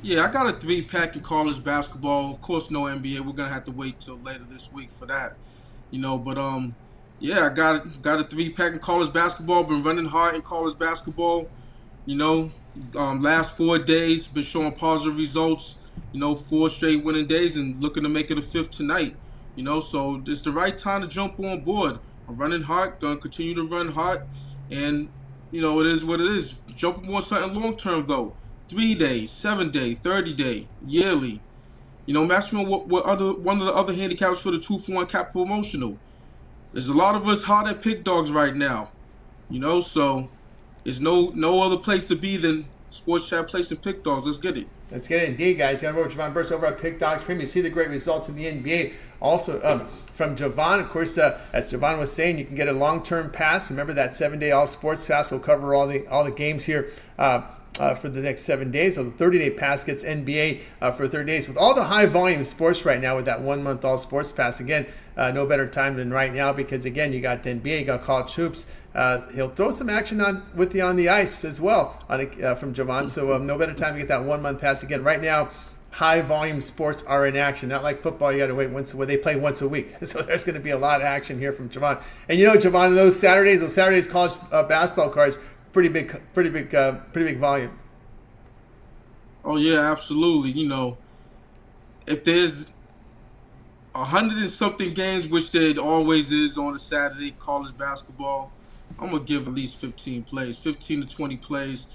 Yeah, I got a 3-pack in college basketball. Of course, no NBA. We're gonna have to wait till later this week for that. But yeah, I got a 3-pack in college basketball. Been running hard in college basketball. Last 4 days been showing positive results. 4 straight winning days, and looking to make it a 5th tonight. So it's the right time to jump on board. I'm running hard. Gonna continue to run hard, and it is what it is. Jumping on something long term though. 3 days, 7 day, 30 day, yearly. Maximum what other one of the other handicaps for the 2-for-1 cap promotional. There's a lot of us hard at Pick Dogs right now. So there's no other place to be than Sports Chat Place and Pick Dogs. Let's get it. Let's get it indeed, guys. Got over Jovan Burts over at Pick Dogs Premium. You see the great results in the NBA. Also, from Jovan, of course, as Jovan was saying, you can get a long-term pass. Remember that 7-day all sports pass will cover all the games here for the next 7 days. So the 30-day pass gets NBA for 30 days. With all the high-volume sports right now with that 1-month all sports pass, again, no better time than right now because, again, you got the NBA, you got college hoops. He'll throw some action with you on the ice as well from Jovan. So no better time to get that 1-month pass. Again, right now, high-volume sports are in action. Not like football, you got to wait they play once a week. So there's going to be a lot of action here from Jovan. And Jovan, those Saturdays college basketball cards, pretty big volume. Oh yeah, absolutely. If there's 100 and something games, which there always is on a Saturday college basketball, I'm gonna give at least 15 plays, 15 to 20 plays.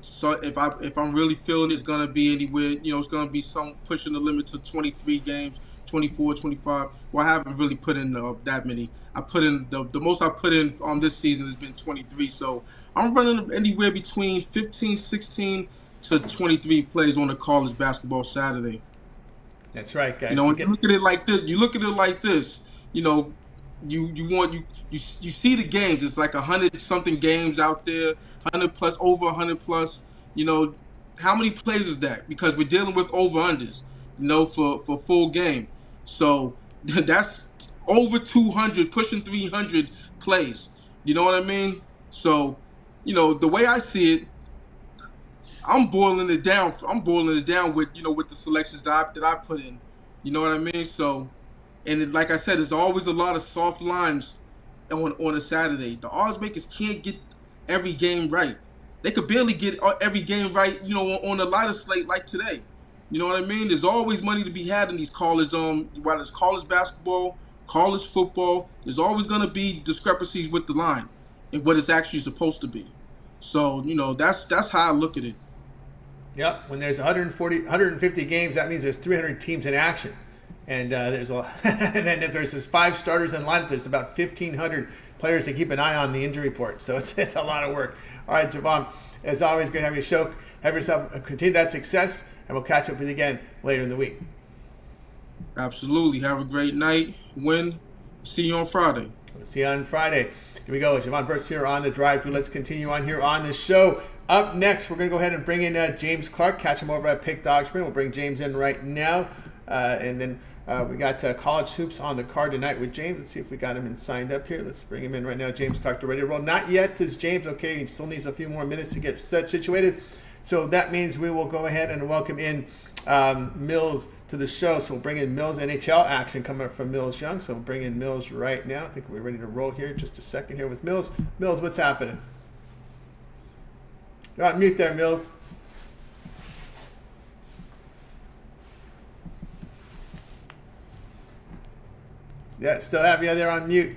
So if I'm really feeling it's gonna be anywhere, it's gonna be some pushing the limit to 23 games, 24, 25. Well, I haven't really put in that many. I put in the most I put in on this season has been 23. So I'm running anywhere between 15, 16 to 23 plays on a college basketball Saturday. That's right, guys. You look at it like this. You see the games. It's like 100 something games out there, 100 plus, over 100 plus. How many plays is that? Because we're dealing with over unders. For full game. So that's over 200, pushing 300 plays. You know what I mean? So, the way I see it, I'm boiling it down with with the selections that I put in. You know what I mean? So, and like I said, there's always a lot of soft lines on a Saturday. The odds makers can't get every game right. They could barely get every game right, on a lighter slate like today. You know what I mean? There's always money to be had in these college, whether it's college basketball, college football. There's always going to be discrepancies with the line and what it's actually supposed to be. So, that's how I look at it. Yep. When there's 150 games, that means there's 300 teams in action. And there's and then there's 5 starters in lineup. There's about 1,500 players to keep an eye on the injury report. So it's a lot of work. All right, Jovan, as always, great to have you show. Have yourself continue that success, and we'll catch up with you again later in the week. Absolutely. Have a great night. See you on Friday. We'll see you on Friday. Here we go. Jovan Burts here on the drive through. Let's continue on here on the show. Up next, we're going to go ahead and bring in James Clark. Catch him over at Pick Dog Spring. We'll bring James in right now. And then we got college hoops on the card tonight with James. Let's see if we got him in signed up here. Let's bring him in right now. James Clark, ready to roll. Not yet is James. Okay, he still needs a few more minutes to get situated. So that means we will go ahead and welcome in Millz to the show. So we'll bring in Millz NHL action coming up from Millz Young. So we'll bring in Millz right now. I think we're ready to roll here. Just a second here with Millz. Millz, what's happening? You're on mute there, Millz. Yeah, still have you there on mute.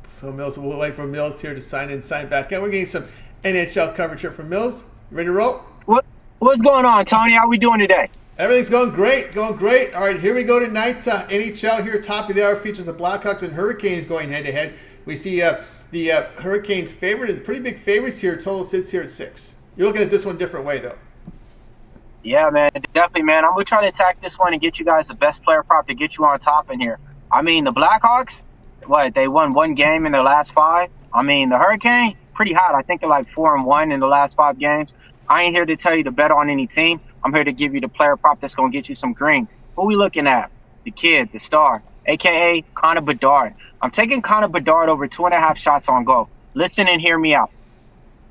So Millz, we'll wait for Millz here to sign in, sign back in. We're getting some NHL coverage here from Millz. You ready to roll? What's going on, Tony? How we doing today? Everything's going great, going great. All right, here we go tonight. NHL here, top of the hour, features the Blackhawks and Hurricanes going head-to-head. We see the Hurricanes favorite, the pretty big favorites here. Total sits here at 6. You're looking at this one a different way, though. Yeah, man, definitely, man. I'm going to try to attack this one and get you guys the best player prop to get you on top in here. I mean, the Blackhawks, they won 1 game in their last 5. I mean, the Hurricane, pretty hot. I think they're like 4-1 in the last 5 games. I ain't here to tell you to bet on any team. I'm here to give you the player prop that's going to get you some green. Who we looking at? The kid, the star, a.k.a. Connor Bedard. I'm taking Connor Bedard over 2.5 shots on goal. Listen and hear me out.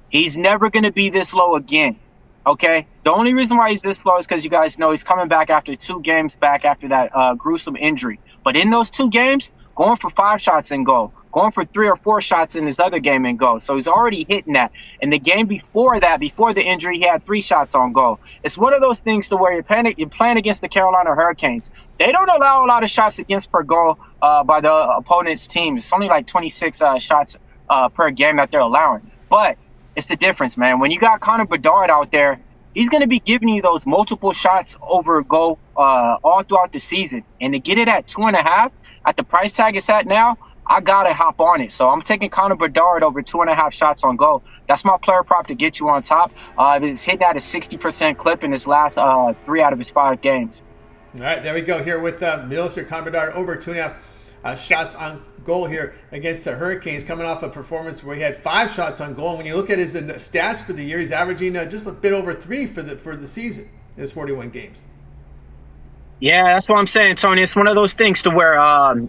He's never going to be this low again, okay? The only reason why he's this low is because you guys know he's coming back after 2 games back after that gruesome injury. But in those 2 games, going for 5 shots in goal, going for 3 or 4 shots in his other game in goal. So he's already hitting that. And the game before that, before the injury, he had 3 shots on goal. It's one of those things to where you're playing against the Carolina Hurricanes. They don't allow a lot of shots against per goal by the opponent's team. It's only like 26 shots per game that they're allowing. But it's the difference, man. When you got Connor Bedard out there, he's going to be giving you those multiple shots over goal all throughout the season. And to get it at 2.5 at the price tag it's at now, I got to hop on it. So I'm taking Connor Bedard over 2.5 shots on goal. That's my player prop to get you on top. It's hitting at a 60% clip in his last 3 out of his 5 games. All right, there we go here with Millz here, Connor Bedard over 2.5 shots on goal here against the Hurricanes, coming off a performance where he had 5 shots on goal. And when you look at his stats for the year, he's averaging just a bit over 3 for the season in his 41 games. Yeah, that's what I'm saying, Tony. It's one of those things to where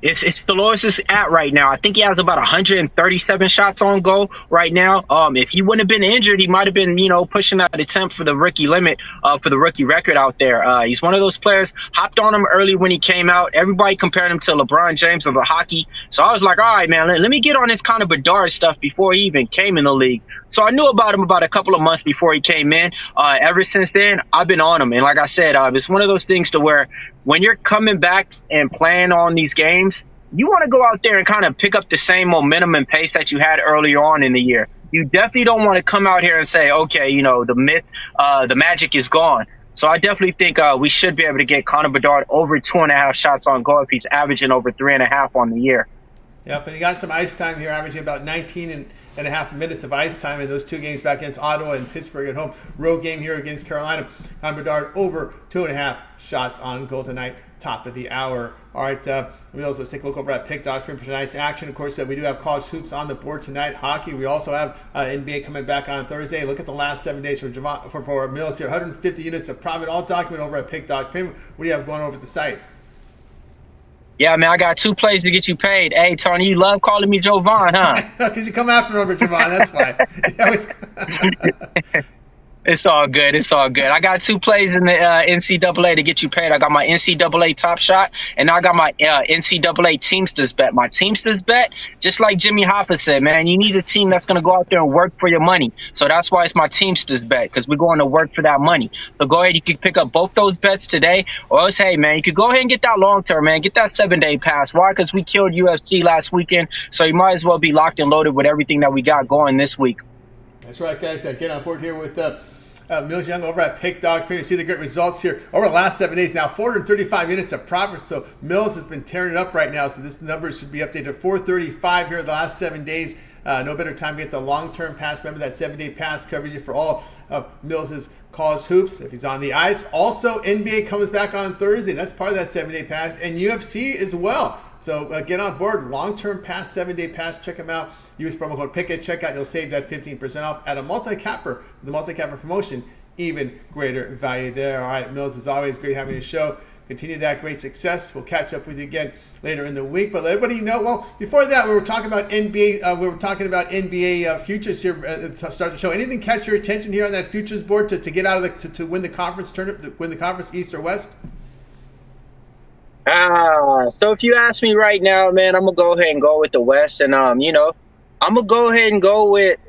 it's the lowest it's at right now. I think he has about 137 shots on goal right now. If he wouldn't have been injured, he might have been, pushing that attempt for the rookie limit, for the rookie record out there. He's one of those players, hopped on him early when he came out. Everybody compared him to LeBron James of the hockey. So I was like, all right, man, let me get on this kind of Bedard stuff before he even came in the league. So I knew about him about a couple of months before he came in. Ever since then, I've been on him. And like I said, it's one of those things to where when you're coming back and playing on these games, you want to go out there and kind of pick up the same momentum and pace that you had earlier on in the year. You definitely don't want to come out here and say, okay, the magic is gone. So I definitely think we should be able to get Connor Bedard over 2.5 shots on goal if he's averaging over 3.5 on the year. Yep, and he got some ice time here, averaging about 19.5 minutes of ice time in those 2 games back against Ottawa and Pittsburgh at home. Road game here against Carolina. Connor Bedard over 2.5 shots on goal tonight, top of the hour. All right, Millz, let's take a look over at Pick Dogs for tonight's action. Of course, we do have college hoops on the board tonight. Hockey, we also have NBA coming back on Thursday. Look at the last 7 days for Millz here. 150 units of profit, all documented over at Pick Dogs. What do you have going over at the site? Yeah, man, I got 2 plays to get you paid. Hey, Tony, you love calling me Jovan, huh? Because you come after over Jovan, that's fine. It's all good. It's all good. I got 2 plays in the NCAA to get you paid. I got my NCAA Top Shot, and I got my NCAA Teamsters Bet. My Teamsters Bet, just like Jimmy Hoffa said, man, you need a team that's going to go out there and work for your money. So that's why it's my Teamsters Bet, because we're going to work for that money. So go ahead. You can pick up both those bets today. Or else, hey, man, you could go ahead and get that long-term, man. Get that 7-day pass. Why? Because we killed UFC last weekend, so you might as well be locked and loaded with everything that we got going this week. That's right, guys. Get on board here with Millz Young over at Pick Dogs. You see the great results here over the last 7 days. Now 435 units of profit. So Millz has been tearing it up right now. So this number should be updated. 435 here the last 7 days. No better time to get the long-term pass. Remember that 7-day pass covers you for all of Millz's college hoops if he's on the ice. Also, NBA comes back on Thursday. That's part of that 7-day pass, and UFC as well. So get on board. Long-term pass, 7-day pass. Check them out. Use promo code PICK at checkout. You'll save that 15% off at a multi-capper. The multi-capper promotion, even greater value there. All right, Millz, as always, great having you show. Continue that great success. We'll catch up with you again later in the week. But let everybody know, well, before that, we were talking about NBA. We were talking about NBA futures here to start the show. Anything catch your attention here on that futures board to get out of to win the conference tournament, win the conference East or West? So if you ask me right now, man, I'm gonna go ahead and go with the West, and I'm gonna go ahead and go with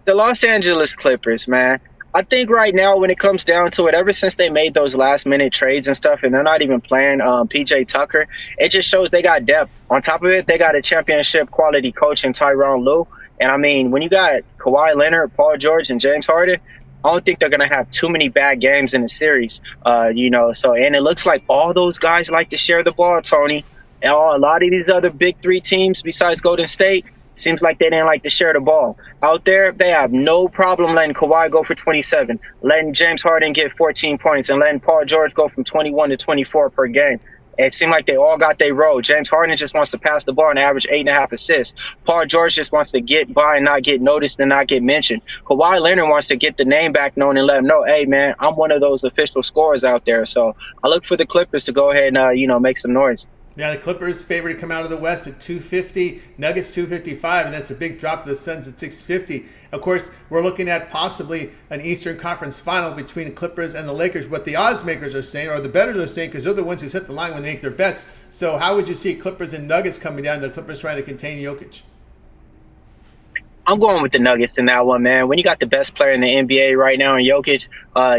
the Los Angeles Clippers, man. I think right now, when it comes down to it, ever since they made those last minute trades and stuff, and they're not even playing PJ Tucker, it just shows they got depth. On top of it, they got a championship quality coach in Tyronn Lue. And I mean, when you got Kawhi Leonard, Paul George, and James Harden, I don't think they're going to have too many bad games in the series. So, and it looks like all those guys like to share the ball, Tony. And a lot of these other big three teams besides Golden State, seems like they didn't like to share the ball. Out there, they have no problem letting Kawhi go for 27, letting James Harden get 14 points, and letting Paul George go from 21 to 24 per game. It seemed like they all got their role. James Harden just wants to pass the ball and average 8.5 assists. Paul George just wants to get by and not get noticed and not get mentioned. Kawhi Leonard wants to get the name back known and let him know, hey, man, I'm one of those official scorers out there. So I look for the Clippers to go ahead and, make some noise. Yeah, the Clippers favored to come out of the West at 250, Nuggets 255, and that's a big drop to the Suns at 650. Of course, we're looking at possibly an Eastern Conference final between the Clippers and the Lakers. What the odds makers are saying, or the bettors are saying, because they're the ones who set the line when they make their bets. So how would you see Clippers and Nuggets coming down, the Clippers trying to contain Jokic? I'm going with the Nuggets in that one, man. When you got the best player in the NBA right now in Jokic,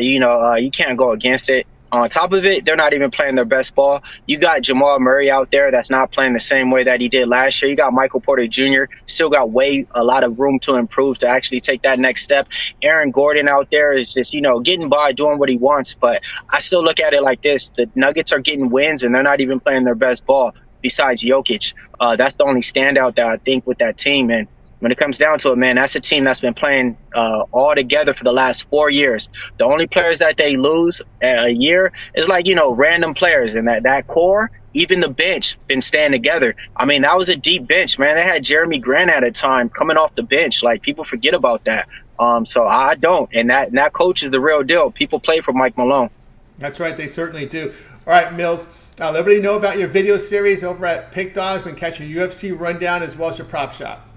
you can't go against it. On top of it, they're not even playing their best ball. You got Jamal Murray out there that's not playing the same way that he did last year. You got Michael Porter Jr., still got a lot of room to improve to actually take that next step. Aaron Gordon out there is just, getting by, doing what he wants. But I still look at it like this. The Nuggets are getting wins, and they're not even playing their best ball besides Jokic. That's the only standout that I think with that team. And when it comes down to it, man, that's a team that's been playing all together for the last 4 years. The only players that they lose a year is random players. And that core, even the bench, been staying together. I mean, that was a deep bench, man. They had Jeremy Grant at a time coming off the bench. Like, people forget about that. So I don't. And that coach is the real deal. People play for Mike Malone. That's right. They certainly do. All right, Millz. Let everybody know about your video series over at Pick Dogs. We can catch your UFC rundown as well as your prop shop.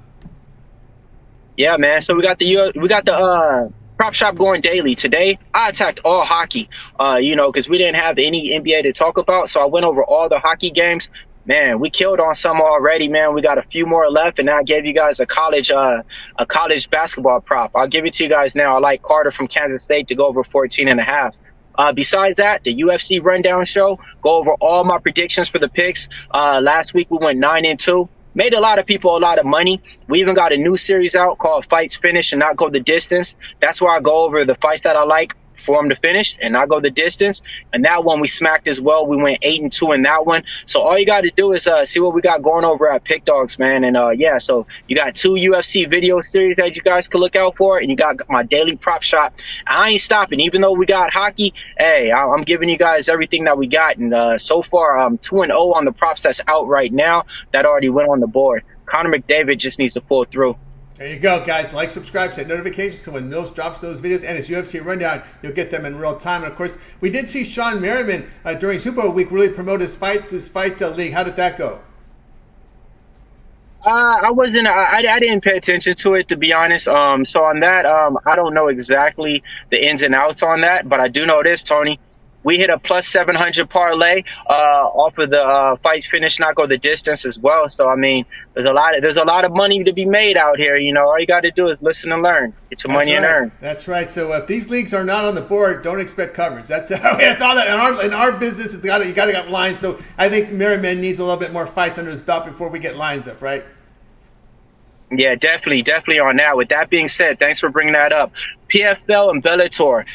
Yeah, man. So we got the prop shop going daily. Today, I attacked all hockey, because we didn't have any NBA to talk about. So I went over all the hockey games. Man, we killed on some already, man. We got a few more left, and I gave you guys a college basketball prop. I'll give it to you guys now. I like Carter from Kansas State to go over 14.5. Besides that, the UFC rundown show, go over all my predictions for the picks. Last week, we went 9-2. Made a lot of people a lot of money. We even got a new series out called Fights Finish and Not Go the Distance. That's where I go over the fights that I like for them to finish and not go the distance. And that one we smacked as well. We went 8-2 in that one. So all you got to do is see what we got going over at Pick Dogs, man. And so you got 2 UFC video series that you guys can look out for, and you got my daily prop shop. I ain't stopping. Even though we got hockey, hey, I'm giving you guys everything that we got. And so far, I'm 2-0 on the props that's out right now that already went on the board. Connor McDavid just needs to pull through. There you go, guys. Like, subscribe, set notifications so when Millz drops those videos and his UFC rundown, you'll get them in real time. And, of course, we did see Sean Merriman during Super Bowl week really promote this fight league. How did that go? I didn't pay attention to it, to be honest. So on that, I don't know exactly the ins and outs on that, but I do know this, Tony. We hit a plus 700 parlay off of the Fights Finish Not Go the Distance as well. So I mean, there's a lot of money to be made out here. All you got to do is listen and learn, get your money and earn. That's right. So if these leagues are not on the board, don't expect coverage. That's all that in our business. You got to get lines. So I think Merriman needs a little bit more fights under his belt before we get lines up, right? Yeah, definitely on that. With that being said, thanks for bringing that up. PFL and Bellator,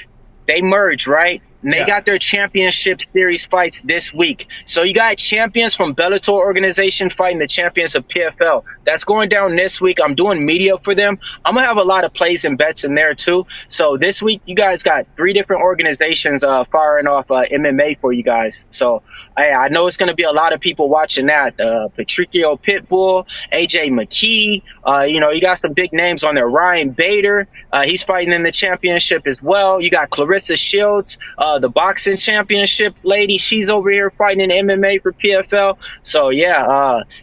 they merged, right? And they got their championship series fights this week. So you got champions from Bellator organization fighting the champions of PFL. That's going down this week. I'm doing media for them. I'm going to have a lot of plays and bets in there too. So this week, you guys got 3 different organizations firing off MMA for you guys. So I know it's going to be a lot of people watching that. Patricio Pitbull, AJ McKee. You got some big names on there. Ryan Bader, he's fighting in the championship as well. You got Clarissa Shields, the boxing championship lady. She's over here fighting in MMA for PFL. So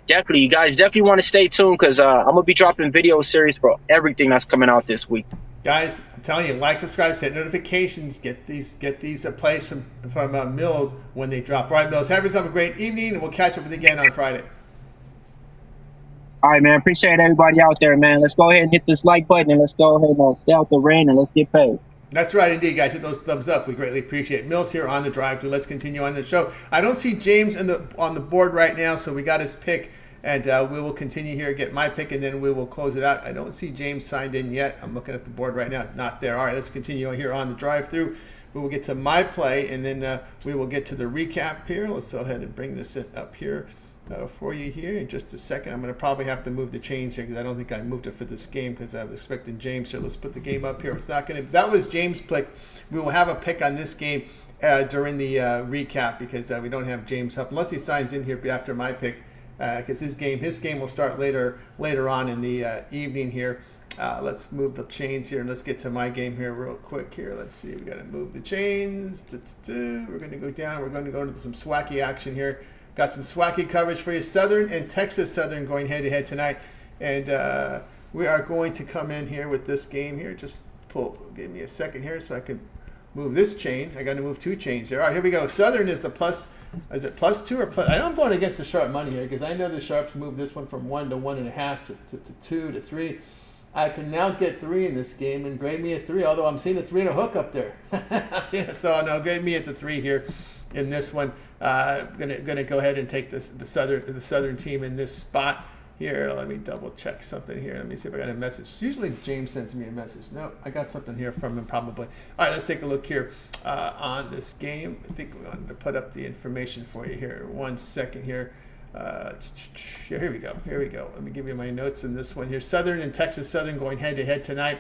definitely, you guys definitely want to stay tuned because I'm gonna be dropping video series for everything that's coming out this week. Guys, I'm telling you, like, subscribe, set notifications, get these plays from Millz when they drop. All right, Millz, have yourself a great evening, and we'll catch up with you again on Friday. All right, man. Appreciate everybody out there, man. Let's go ahead and hit this like button, and let's go ahead and stay out the rain, and let's get paid. That's right, indeed, guys. Hit those thumbs up. We greatly appreciate it. Millz here on the drive-thru. Let's continue on the show. I don't see James on the board right now, so we got his pick, and we will continue here, get my pick, and then we will close it out. I don't see James signed in yet. I'm looking at the board right now. Not there. All right, let's continue here on the drive-thru. We will get to my play, and then we will get to the recap here. Let's go ahead and bring this up here for you here in just a second. I'm going to probably have to move the chains here because I don't think I moved it for this game because I was expecting James here. Let's put the game up here. It's not going to. That was James' pick. We will have a pick on this game during the recap because we don't have James up unless he signs in here after my pick because his game will start later on in the evening here. Let's move the chains here and let's get to my game here real quick here. Let's see. We got to move the chains. We're going to go down. We're going to go into some swacky action here. Got some swacky coverage for you. Southern and Texas Southern going head-to-head tonight. And we are going to come in here with this game here. Just give me a second here so I can move this chain. I got to move two chains here. All right, here we go. Southern is the plus. Is it +2 or plus? I know I'm going against the sharp money here because I know the sharps move this one from 1 to 1.5 to 2 to 3. I can now get 3 in this game and grade me at 3, although I'm seeing a 3 and a hook up there. So no, grade me at the 3 here in this one. Gonna go ahead and take the Southern team in this spot here. Let me double check something here. Let me see if I got a message. Usually James sends me a message. No, I got something here from him probably. All right, let's take a look here on this game. I think we wanted to put up the information for you here. 1 second here. Here we go. Let me give you my notes in this one here. Southern and Texas Southern going head-to-head tonight.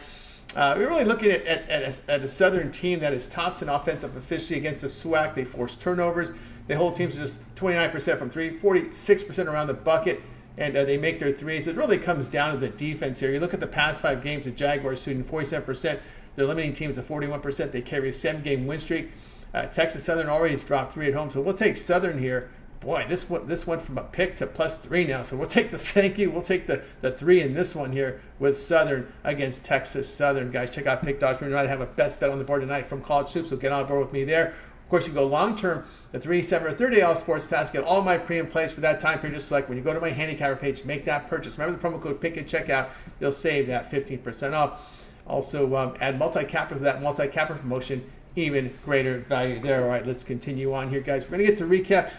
We're really looking at a Southern team that is tops in offensive efficiency against the SWAC. They force turnovers. They hold teams to just 29% from 3, 46% around the bucket, and they make their threes. It really comes down to the defense here. You look at the past 5 games, the Jaguars shooting 47%. They're limiting teams to 41%. They carry a 7-game win streak. Texas Southern already has dropped 3 at home, so we'll take Southern here. Boy, this went from a pick to +3 now. So we'll take we'll take the 3 in this one here with Southern against Texas Southern. Guys, check out Pick Dogs. We're going to have a best bet on the board tonight from College Hoops, so get on board with me there. Of course, you go long-term, the 3, 7, or 30 All Sports Pass. Get all my pre and plays for that time period. Just select when you go to my handicapper page, make that purchase. Remember the promo code PICK at checkout. You'll save that 15% off. Also, add multi-capper for that multi-capper promotion. Even greater value there. All right, let's continue on here, guys. We're going to get to recap.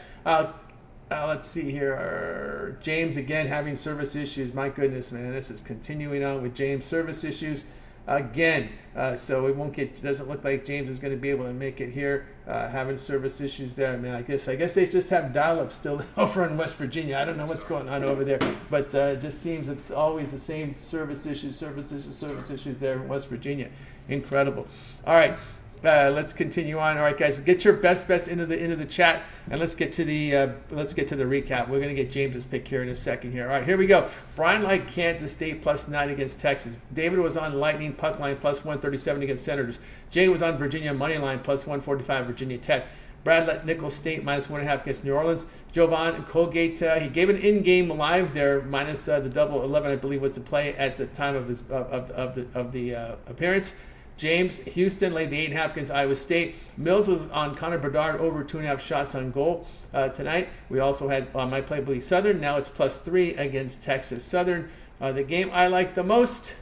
Let's see here. James again having service issues. My goodness, man, this is continuing on with James service issues again. So it won't get. Doesn't look like James is going to be able to make it here. Having service issues there, man. I guess they just have dial-up still over in West Virginia. I don't know what's going on over there, but it just seems it's always the same service issues there in West Virginia. Incredible. All right. Let's continue on. All right, guys, get your best bets into the chat, and let's get to the recap. We're gonna get James's pick here in a second here. All right, here we go. Brian liked Kansas State +9 against Texas. David was on Lightning puck line +137 against Senators. Jay was on Virginia money line +145 Virginia Tech. Brad let Nicholls State -1.5 against New Orleans. Jovan and Colgate, he gave an in-game live there minus the double 11, I believe, was the play at the time of his of the appearance. James Houston laid the 8.5 against Iowa State. Millz was on Connor Bedard over 2.5 shots on goal tonight. We also had on my play believe Southern. Now it's +3 against Texas Southern. The game I like the most,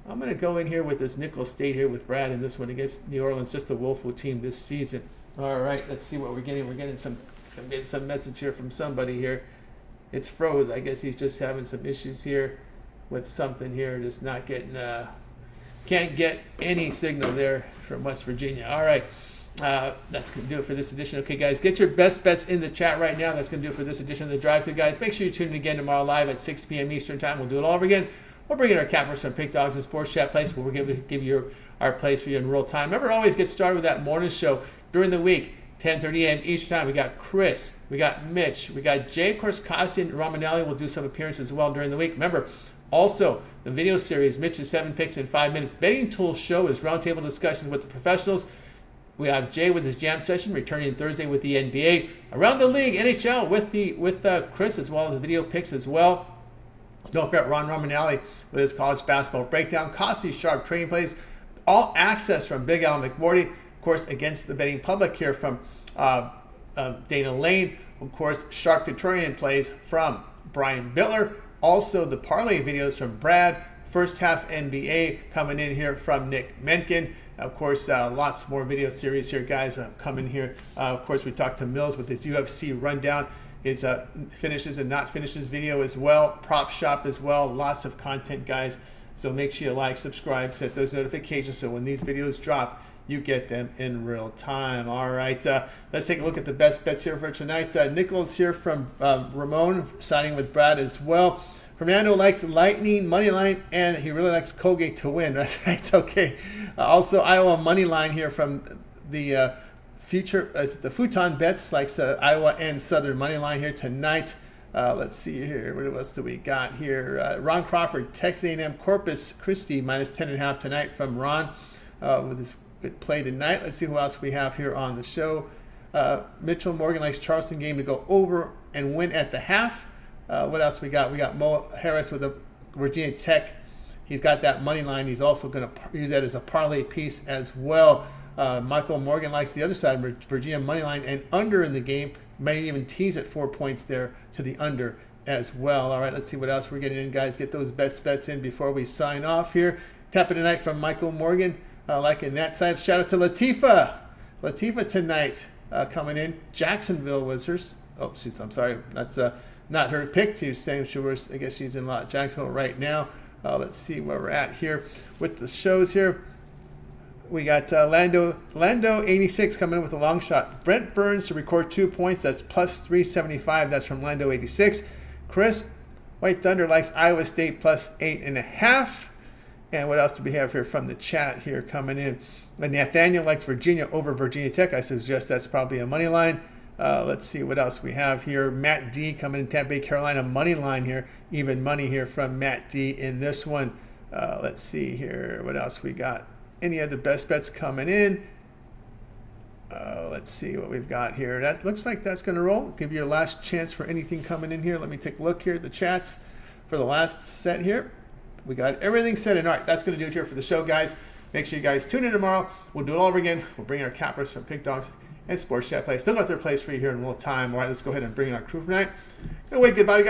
I'm going to go in here with this Nicholls State here with Brad in this one against New Orleans, just a woeful team this season. All right, let's see what we're getting. I'm getting some message here from somebody here. It's froze. I guess he's just having some issues here with something here, just not getting. Can't get any signal there from West Virginia. All right, that's going to do it for this edition. Okay, guys, get your best bets in the chat right now. That's going to do it for this edition of the Drive-Thru, guys. Make sure you tune in again tomorrow live at 6 p.m. Eastern Time. We'll do it all over again. We'll bring in our cappers from Pick Dogs and Sports Chat Place, where we'll give you our plays for you in real time. Remember, always get started with that morning show during the week, 10:30 a.m. Eastern Time. We got Chris, we got Mitch, we got Jay, of course, Kasi and Romanelli will do some appearances as well during the week. Remember, also, the video series, Mitch's 7 Picks in 5 Minutes Betting Tool Show, is roundtable discussions with the professionals. We have Jay with his jam session, returning Thursday with the NBA. Around the League, NHL with Chris, as well as video picks as well. Don't forget Ron Romanelli with his college basketball breakdown. Costly sharp trading plays. All access from Big Al McMorty. Of course, against the betting public here from Dana Lane. Of course, sharp contrarian plays from Brian Bitler. Also, the parlay videos from Brad. First half NBA coming in here from Nick Menken. Of course, lots more video series here, guys, coming here. Of course, we talked to Millz with his UFC rundown. His finishes and not finishes video as well. Prop shop as well. Lots of content, guys. So make sure you like, subscribe, set those notifications so when these videos drop, you get them in real time. All right, let's take a look at the best bets here for tonight. Nichols here from Ramon, siding with Brad as well. Fernando likes Lightning money line, and he really likes Colgate to win. Right? Okay. Also, Iowa money line here from the the Futon Bets likes Iowa and Southern money line here tonight. Let's see here. What else do we got here? Ron Crawford, Texas A&M Corpus Christi minus 10.5 tonight from Ron with his good play tonight. Let's see who else we have here on the show. Mitchell Morgan likes Charleston game to go over and win at the half. What else we got? We got Mo Harris with the Virginia Tech. He's got that money line. He's also going to use that as a parlay piece as well. Michael Morgan likes the other side, Virginia money line and under in the game. May even tease at 4 points there to the under as well. All right, let's see what else we're getting in, guys. Get those best bets in before we sign off here. Tap it tonight from Michael Morgan. Liking that side. Shout out to Latifa. Latifa tonight coming in. Jacksonville was her. Oh, I'm sorry. That's not her pick. She was saying she was. I guess she's in Jacksonville right now. Let's see where we're at here with the shows here. We got Lando 86 coming in with a long shot. Brent Burns to record 2 points. That's plus 375. That's from Lando 86. Chris White Thunder likes Iowa State plus 8.5. And what else do we have here from the chat here coming in? Nathaniel likes Virginia over Virginia Tech. I suggest that's probably a money line. Let's see what else we have here. Matt D coming in Tampa Bay, Carolina money line here. Even money here from Matt D in this one. Let's see here. What else we got? Any other best bets coming in? Let's see what we've got here. That looks like that's going to roll. Give you your last chance for anything coming in here. Let me take a look here at the chats for the last set here. We got everything set in. All right, that's going to do it here for the show, guys. Make sure you guys tune in tomorrow. We'll do it all over again. We'll bring in our cappers from Pig Dogs and Sports Chat Play. Still got their place for you here in real time. All right, let's go ahead and bring in our crew for tonight. Anyway, goodbye, guys.